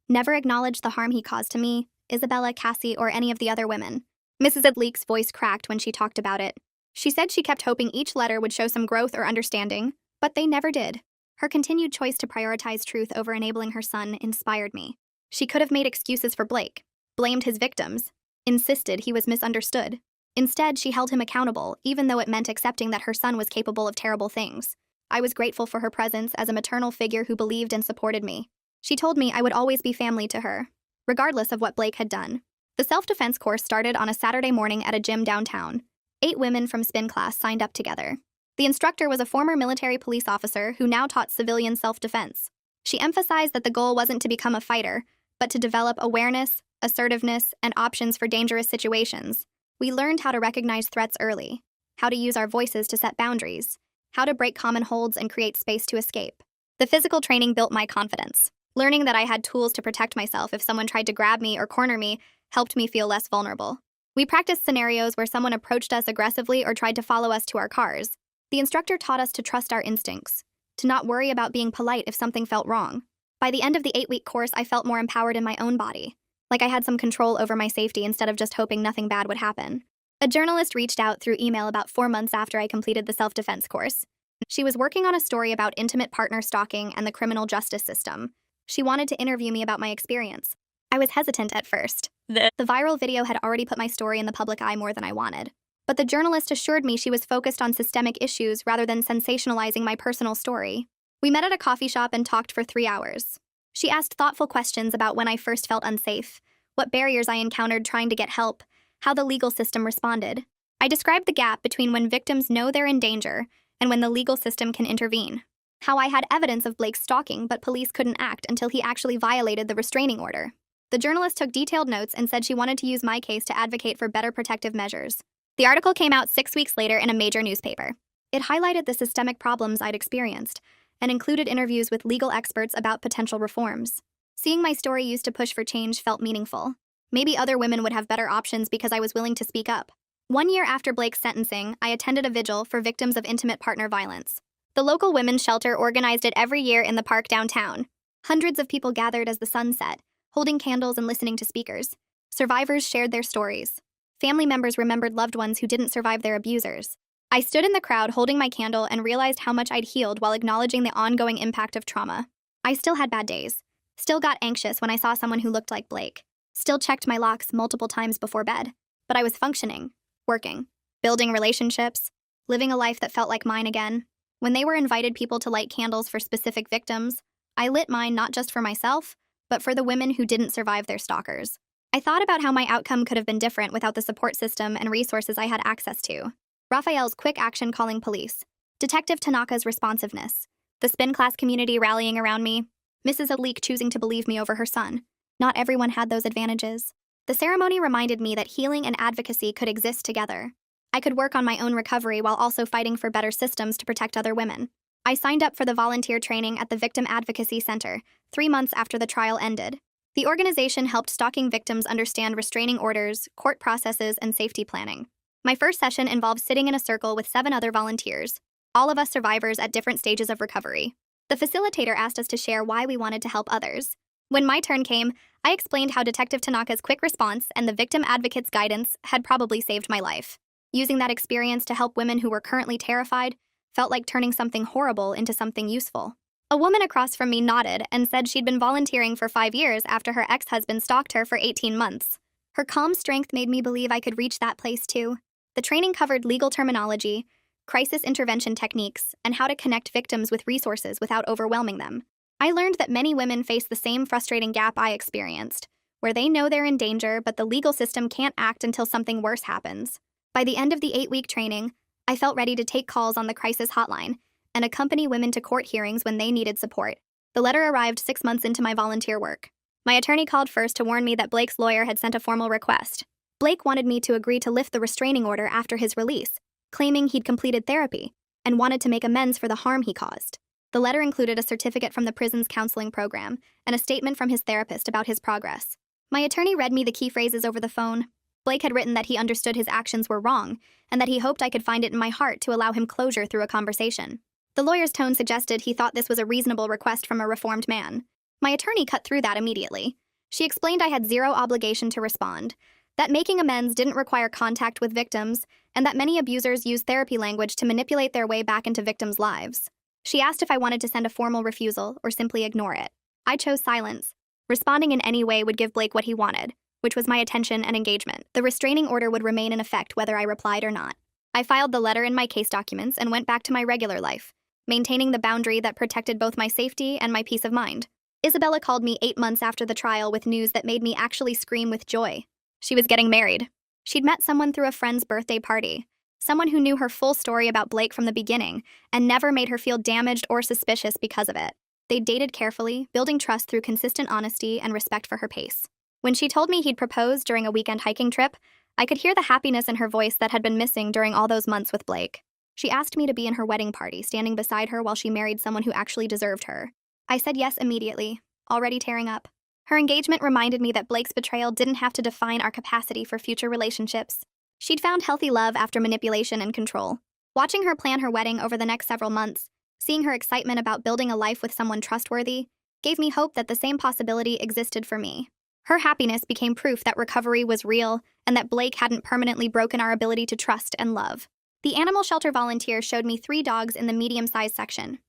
Never acknowledged the harm he caused to me, Isabella, Cassie, or any of the other women. Mrs. Leek's voice cracked when she talked about it. She said she kept hoping each letter would show some growth or understanding, but they never did. Her continued choice to prioritize truth over enabling her son inspired me. She could have made excuses for Blake, blamed his victims, insisted he was misunderstood. Instead, she held him accountable, even though it meant accepting that her son was capable of terrible things. I was grateful for her presence as a maternal figure who believed and supported me. She told me I would always be family to her, regardless of what Blake had done. The self-defense course started on a Saturday morning at a gym downtown. 8 women from spin class signed up together. The instructor was a former military police officer who now taught civilian self-defense. She emphasized that the goal wasn't to become a fighter, but to develop awareness, assertiveness, and options for dangerous situations. We learned how to recognize threats early, how to use our voices to set boundaries, how to break common holds and create space to escape. The physical training built my confidence. Learning that I had tools to protect myself if someone tried to grab me or corner me helped me feel less vulnerable. We practiced scenarios where someone approached us aggressively or tried to follow us to our cars. The instructor taught us to trust our instincts, to not worry about being polite if something felt wrong. By the end of the 8-week course, I felt more empowered in my own body, like I had some control over my safety instead of just hoping nothing bad would happen. A journalist reached out through email about 4 months after I completed the self-defense course. She was working on a story about intimate partner stalking and the criminal justice system. She wanted to interview me about my experience. I was hesitant at first. The viral video had already put my story in the public eye more than I wanted. But the journalist assured me she was focused on systemic issues rather than sensationalizing my personal story. We met at a coffee shop and talked for 3 hours. She asked thoughtful questions about when I first felt unsafe, what barriers I encountered trying to get help, how the legal system responded. I described the gap between when victims know they're in danger and when the legal system can intervene. How I had evidence of Blake's stalking, but police couldn't act until he actually violated the restraining order. The journalist took detailed notes and said she wanted to use my case to advocate for better protective measures. The article came out 6 weeks later in a major newspaper. It highlighted the systemic problems I'd experienced and included interviews with legal experts about potential reforms. Seeing my story used to push for change felt meaningful. Maybe other women would have better options because I was willing to speak up. 1 year after Blake's sentencing, I attended a vigil for victims of intimate partner violence. The local women's shelter organized it every year in the park downtown. Hundreds of people gathered as the sun set, holding candles and listening to speakers. Survivors shared their stories. Family members remembered loved ones who didn't survive their abusers. I stood in the crowd holding my candle and realized how much I'd healed while acknowledging the ongoing impact of trauma. I still had bad days. Still got anxious when I saw someone who looked like Blake. Still checked my locks multiple times before bed. But I was functioning, working, building relationships, living a life that felt like mine again. When they were invited people to light candles for specific victims, I lit mine not just for myself, but for the women who didn't survive their stalkers. I thought about how my outcome could have been different without the support system and resources I had access to. Raphael's quick action calling police, Detective Tanaka's responsiveness, the spin class community rallying around me, Mrs. Alik choosing to believe me over her son. Not everyone had those advantages. The ceremony reminded me that healing and advocacy could exist together. I could work on my own recovery while also fighting for better systems to protect other women. I signed up for the volunteer training at the Victim Advocacy Center 3 months after the trial ended. The organization helped stalking victims understand restraining orders, court processes, and safety planning. My first session involved sitting in a circle with 7 other volunteers, all of us survivors at different stages of recovery. The facilitator asked us to share why we wanted to help others. When my turn came, I explained how Detective Tanaka's quick response and the victim advocate's guidance had probably saved my life. Using that experience to help women who were currently terrified felt like turning something horrible into something useful. A woman across from me nodded and said she'd been volunteering for 5 years after her ex-husband stalked her for 18 months. Her calm strength made me believe I could reach that place too. The training covered legal terminology, crisis intervention techniques, and how to connect victims with resources without overwhelming them. I learned that many women face the same frustrating gap I experienced, where they know they're in danger but the legal system can't act until something worse happens. By the end of the 8-week training, I felt ready to take calls on the crisis hotline and accompany women to court hearings when they needed support. The letter arrived 6 months into my volunteer work. My attorney called first to warn me that Blake's lawyer had sent a formal request. Blake wanted me to agree to lift the restraining order after his release, claiming he'd completed therapy and wanted to make amends for the harm he caused. The letter included a certificate from the prison's counseling program and a statement from his therapist about his progress. My attorney read me the key phrases over the phone. Blake had written that he understood his actions were wrong and that he hoped I could find it in my heart to allow him closure through a conversation. The lawyer's tone suggested he thought this was a reasonable request from a reformed man. My attorney cut through that immediately. She explained I had zero obligation to respond, that making amends didn't require contact with victims, and that many abusers use therapy language to manipulate their way back into victims' lives. She asked if I wanted to send a formal refusal or simply ignore it. I chose silence. Responding in any way would give Blake what he wanted, which was my attention and engagement. The restraining order would remain in effect whether I replied or not. I filed the letter in my case documents and went back to my regular life, maintaining the boundary that protected both my safety and my peace of mind. Isabella called me 8 months after the trial with news that made me actually scream with joy. She was getting married. She'd met someone through a friend's birthday party, someone who knew her full story about Blake from the beginning and never made her feel damaged or suspicious because of it. They dated carefully, building trust through consistent honesty and respect for her pace. When she told me he'd proposed during a weekend hiking trip, I could hear the happiness in her voice that had been missing during all those months with Blake. She asked me to be in her wedding party, standing beside her while she married someone who actually deserved her. I said yes immediately, already tearing up. Her engagement reminded me that Blake's betrayal didn't have to define our capacity for future relationships. She'd found healthy love after manipulation and control. Watching her plan her wedding over the next several months, seeing her excitement about building a life with someone trustworthy, gave me hope that the same possibility existed for me. Her happiness became proof that recovery was real and that Blake hadn't permanently broken our ability to trust and love. The animal shelter volunteer showed me 3 dogs in the medium-sized section.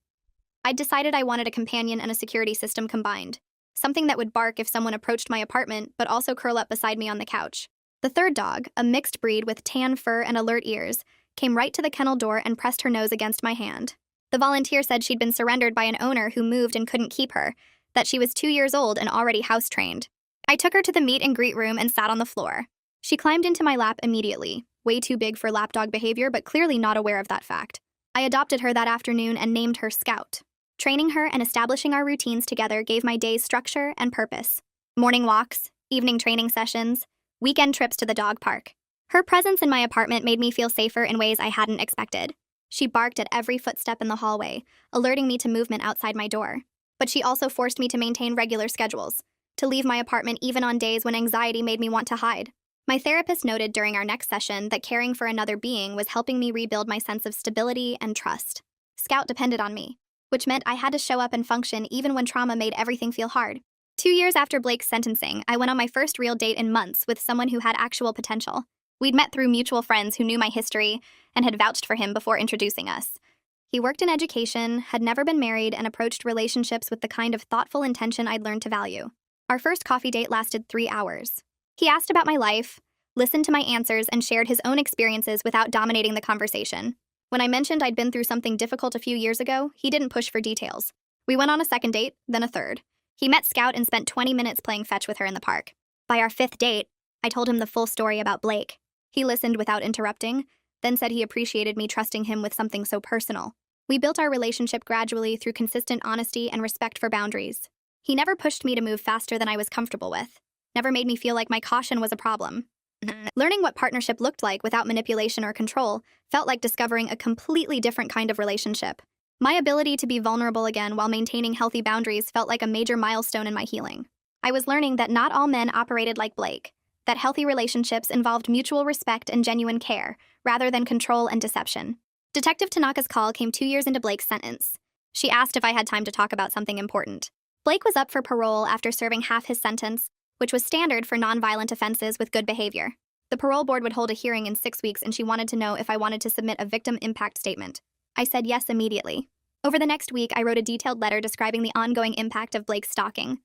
I'd decided I wanted a companion and a security system combined. Something that would bark if someone approached my apartment, but also curl up beside me on the couch. The third dog, a mixed breed with tan fur and alert ears, came right to the kennel door and pressed her nose against my hand. The volunteer said she'd been surrendered by an owner who moved and couldn't keep her, that she was 2 years old and already house-trained. I took her to the meet and greet room and sat on the floor. She climbed into my lap immediately, way too big for lapdog behavior, but clearly not aware of that fact. I adopted her that afternoon and named her Scout. Training her and establishing our routines together gave my days structure and purpose. Morning walks, evening training sessions, weekend trips to the dog park. Her presence in my apartment made me feel safer in ways I hadn't expected. She barked at every footstep in the hallway, alerting me to movement outside my door. But she also forced me to maintain regular schedules, to leave my apartment even on days when anxiety made me want to hide. My therapist noted during our next session that caring for another being was helping me rebuild my sense of stability and trust. Scout depended on me, which meant I had to show up and function even when trauma made everything feel hard. 2 years after Blake's sentencing, I went on my first real date in months with someone who had actual potential. We'd met through mutual friends who knew my history and had vouched for him before introducing us. He worked in education, had never been married, and approached relationships with the kind of thoughtful intention I'd learned to value. Our first coffee date lasted 3 hours. He asked about my life, listened to my answers, and shared his own experiences without dominating the conversation. When I mentioned I'd been through something difficult a few years ago, he didn't push for details. We went on a second date, then a third. He met Scout and spent 20 minutes playing fetch with her in the park. By our 5th date, I told him the full story about Blake. He listened without interrupting, then said he appreciated me trusting him with something so personal. We built our relationship gradually through consistent honesty and respect for boundaries. He never pushed me to move faster than I was comfortable with, never made me feel like my caution was a problem. Learning what partnership looked like without manipulation or control felt like discovering a completely different kind of relationship. My ability to be vulnerable again while maintaining healthy boundaries felt like a major milestone in my healing. I was learning that not all men operated like Blake, that healthy relationships involved mutual respect and genuine care, rather than control and deception. Detective Tanaka's call came 2 years into Blake's sentence. She asked if I had time to talk about something important. Blake was up for parole after serving half his sentence, which was standard for nonviolent offenses with good behavior. The parole board would hold a hearing in 6 weeks, and she wanted to know if I wanted to submit a victim impact statement. I said yes immediately. Over the next week, I wrote a detailed letter describing the ongoing impact of Blake's stalking.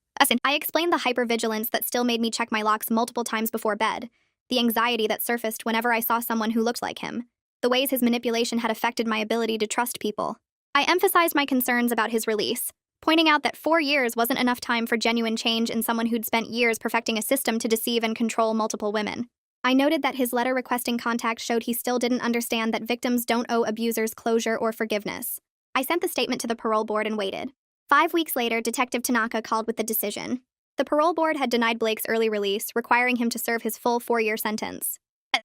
I explained the hypervigilance that still made me check my locks multiple times before bed, the anxiety that surfaced whenever I saw someone who looked like him, the ways his manipulation had affected my ability to trust people. I emphasized my concerns about his release, pointing out that 4 years wasn't enough time for genuine change in someone who'd spent years perfecting a system to deceive and control multiple women. I noted that his letter requesting contact showed he still didn't understand that victims don't owe abusers closure or forgiveness. I sent the statement to the parole board and waited. 5 weeks later, Detective Tanaka called with the decision. The parole board had denied Blake's early release, requiring him to serve his full 4-year sentence.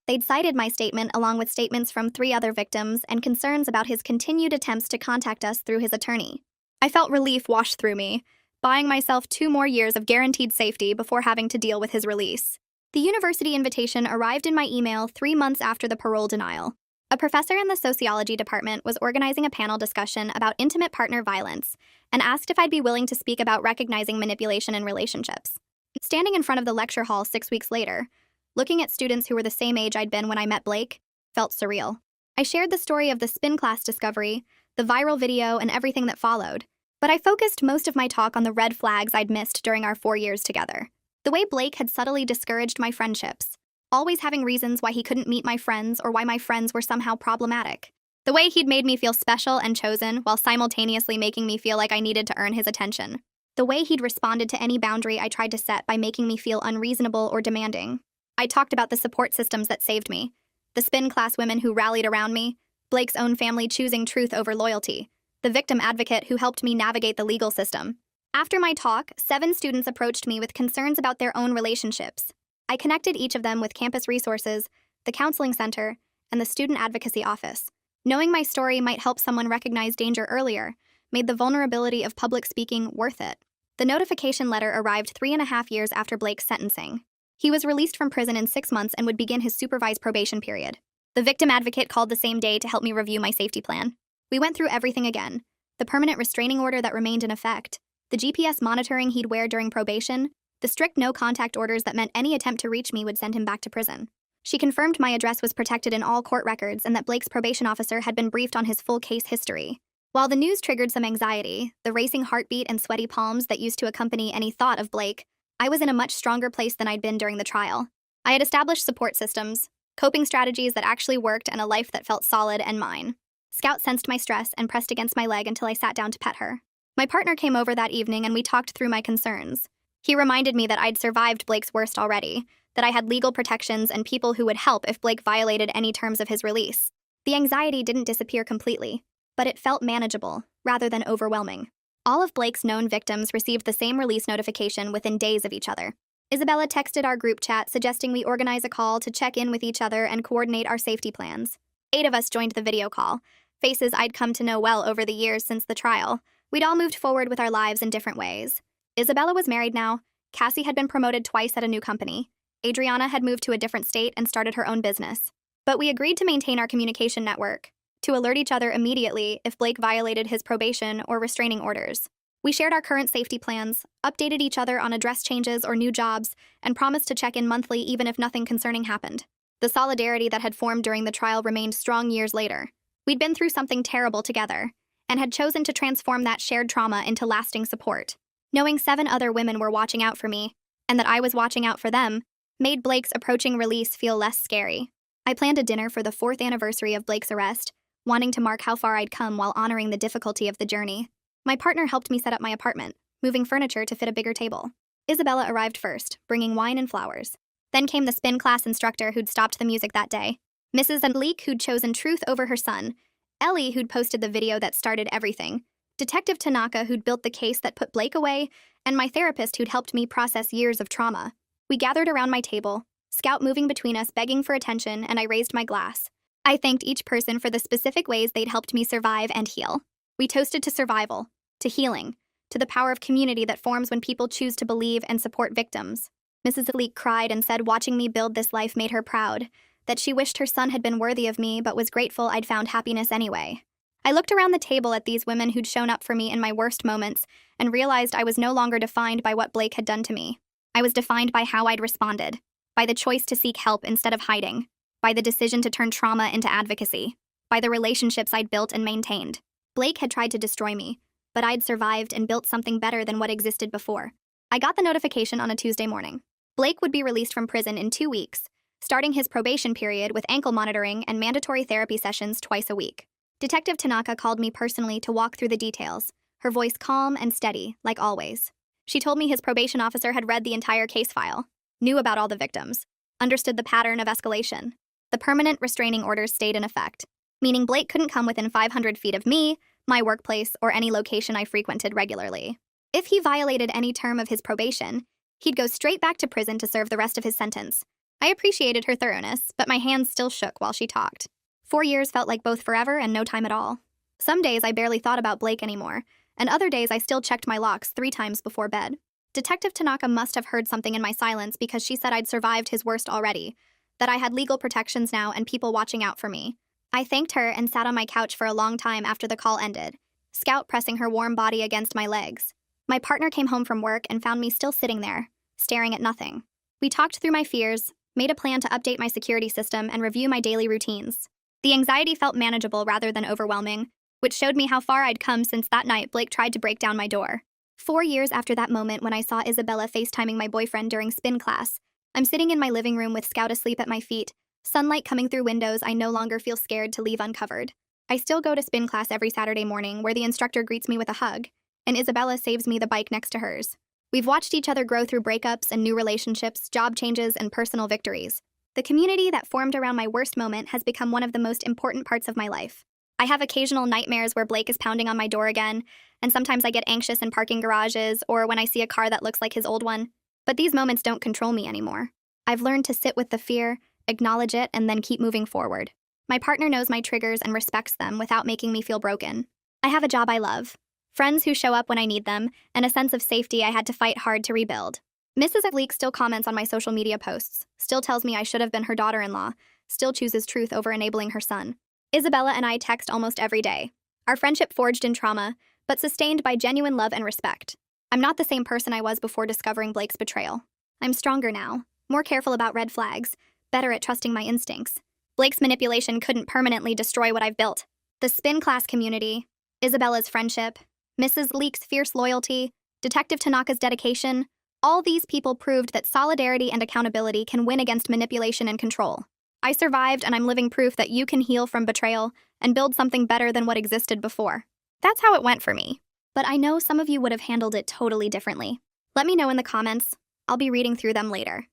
They'd cited my statement along with statements from 3 other victims and concerns about his continued attempts to contact us through his attorney. I felt relief wash through me, buying myself 2 more years of guaranteed safety before having to deal with his release. The university invitation arrived in my email 3 months after the parole denial. A professor in the sociology department was organizing a panel discussion about intimate partner violence and asked if I'd be willing to speak about recognizing manipulation in relationships. Standing in front of the lecture hall 6 weeks later, looking at students who were the same age I'd been when I met Blake, felt surreal. I shared the story of the spin class discovery, the viral video, and everything that followed, but I focused most of my talk on the red flags I'd missed during our 4 years together. The way Blake had subtly discouraged my friendships, always having reasons why he couldn't meet my friends or why my friends were somehow problematic. The way he'd made me feel special and chosen while simultaneously making me feel like I needed to earn his attention. The way he'd responded to any boundary I tried to set by making me feel unreasonable or demanding. I talked about the support systems that saved me, the spin class women who rallied around me, Blake's own family choosing truth over loyalty, the victim advocate who helped me navigate the legal system. After my talk, 7 students approached me with concerns about their own relationships. I connected each of them with campus resources, the counseling center, and the student advocacy office. Knowing my story might help someone recognize danger earlier made the vulnerability of public speaking worth it. The notification letter arrived 3.5 years after Blake's sentencing. He was released from prison in 6 months and would begin his supervised probation period. The victim advocate called the same day to help me review my safety plan. We went through everything again: the permanent restraining order that remained in effect, the GPS monitoring he'd wear during probation, the strict no-contact orders that meant any attempt to reach me would send him back to prison. She confirmed my address was protected in all court records and that Blake's probation officer had been briefed on his full case history. While the news triggered some anxiety, the racing heartbeat and sweaty palms that used to accompany any thought of Blake, I was in a much stronger place than I'd been during the trial. I had established support systems, coping strategies that actually worked, and a life that felt solid and mine. Scout sensed my stress and pressed against my leg until I sat down to pet her. My partner came over that evening and we talked through my concerns. He reminded me that I'd survived Blake's worst already, that I had legal protections and people who would help if Blake violated any terms of his release. The anxiety didn't disappear completely, but it felt manageable, rather than overwhelming. All of Blake's known victims received the same release notification within days of each other. Isabella texted our group chat suggesting we organize a call to check in with each other and coordinate our safety plans. 8 of us joined the video call, faces I'd come to know well over the years since the trial. We'd all moved forward with our lives in different ways. Isabella was married now, Cassie had been promoted twice at a new company, Adriana had moved to a different state and started her own business. But we agreed to maintain our communication network, to alert each other immediately if Blake violated his probation or restraining orders. We shared our current safety plans, updated each other on address changes or new jobs, and promised to check in monthly even if nothing concerning happened. The solidarity that had formed during the trial remained strong years later. We'd been through something terrible together, and had chosen to transform that shared trauma into lasting support. Knowing 7 other women were watching out for me, and that I was watching out for them, made Blake's approaching release feel less scary. I planned a dinner for the 4th anniversary of Blake's arrest, wanting to mark how far I'd come while honoring the difficulty of the journey. My partner helped me set up my apartment, moving furniture to fit a bigger table. Isabella arrived first, bringing wine and flowers. Then came the spin class instructor who'd stopped the music that day, Mrs. Leek who'd chosen truth over her son, Ellie who'd posted the video that started everything, Detective Tanaka who'd built the case that put Blake away, and my therapist who'd helped me process years of trauma. We gathered around my table, Scout moving between us begging for attention, and I raised my glass. I thanked each person for the specific ways they'd helped me survive and heal. We toasted to survival, to healing, to the power of community that forms when people choose to believe and support victims. Mrs. Leek cried and said watching me build this life made her proud, that she wished her son had been worthy of me but was grateful I'd found happiness anyway. I looked around the table at these women who'd shown up for me in my worst moments and realized I was no longer defined by what Blake had done to me. I was defined by how I'd responded, by the choice to seek help instead of hiding, by the decision to turn trauma into advocacy, by the relationships I'd built and maintained. Blake had tried to destroy me, but I'd survived and built something better than what existed before. I got the notification on a Tuesday morning. Blake would be released from prison in 2 weeks, starting his probation period with ankle monitoring and mandatory therapy sessions twice a week. Detective Tanaka called me personally to walk through the details, her voice calm and steady, like always. She told me his probation officer had read the entire case file, knew about all the victims, understood the pattern of escalation. The permanent restraining orders stayed in effect, meaning Blake couldn't come within 500 feet of me, my workplace, or any location I frequented regularly. If he violated any term of his probation, he'd go straight back to prison to serve the rest of his sentence. I appreciated her thoroughness, but my hands still shook while she talked. 4 years felt like both forever and no time at all. Some days I barely thought about Blake anymore, and other days I still checked my locks 3 times before bed. Detective Tanaka must have heard something in my silence because she said I'd survived his worst already, that I had legal protections now and people watching out for me. I thanked her and sat on my couch for a long time after the call ended, Scout pressing her warm body against my legs. My partner came home from work and found me still sitting there, staring at nothing. We talked through my fears, made a plan to update my security system and review my daily routines. The anxiety felt manageable rather than overwhelming, which showed me how far I'd come since that night Blake tried to break down my door. 4 years after that moment when I saw Isabella FaceTiming my boyfriend during spin class, I'm sitting in my living room with Scout asleep at my feet, sunlight coming through windows I no longer feel scared to leave uncovered. I still go to spin class every Saturday morning where the instructor greets me with a hug, and Isabella saves me the bike next to hers. We've watched each other grow through breakups and new relationships, job changes, and personal victories. The community that formed around my worst moment has become one of the most important parts of my life. I have occasional nightmares where Blake is pounding on my door again, and sometimes I get anxious in parking garages or when I see a car that looks like his old one. But these moments don't control me anymore. I've learned to sit with the fear, acknowledge it, and then keep moving forward. My partner knows my triggers and respects them without making me feel broken. I have a job I love, friends who show up when I need them, and a sense of safety I had to fight hard to rebuild. Mrs. Leek still comments on my social media posts, still tells me I should have been her daughter-in-law, still chooses truth over enabling her son. Isabella and I text almost every day. Our friendship forged in trauma, but sustained by genuine love and respect. I'm not the same person I was before discovering Blake's betrayal. I'm stronger now, more careful about red flags, better at trusting my instincts. Blake's manipulation couldn't permanently destroy what I've built. The spin class community, Isabella's friendship, Mrs. Leek's fierce loyalty, Detective Tanaka's dedication, all these people proved that solidarity and accountability can win against manipulation and control. I survived, and I'm living proof that you can heal from betrayal and build something better than what existed before. That's how it went for me. But I know some of you would have handled it totally differently. Let me know in the comments. I'll be reading through them later.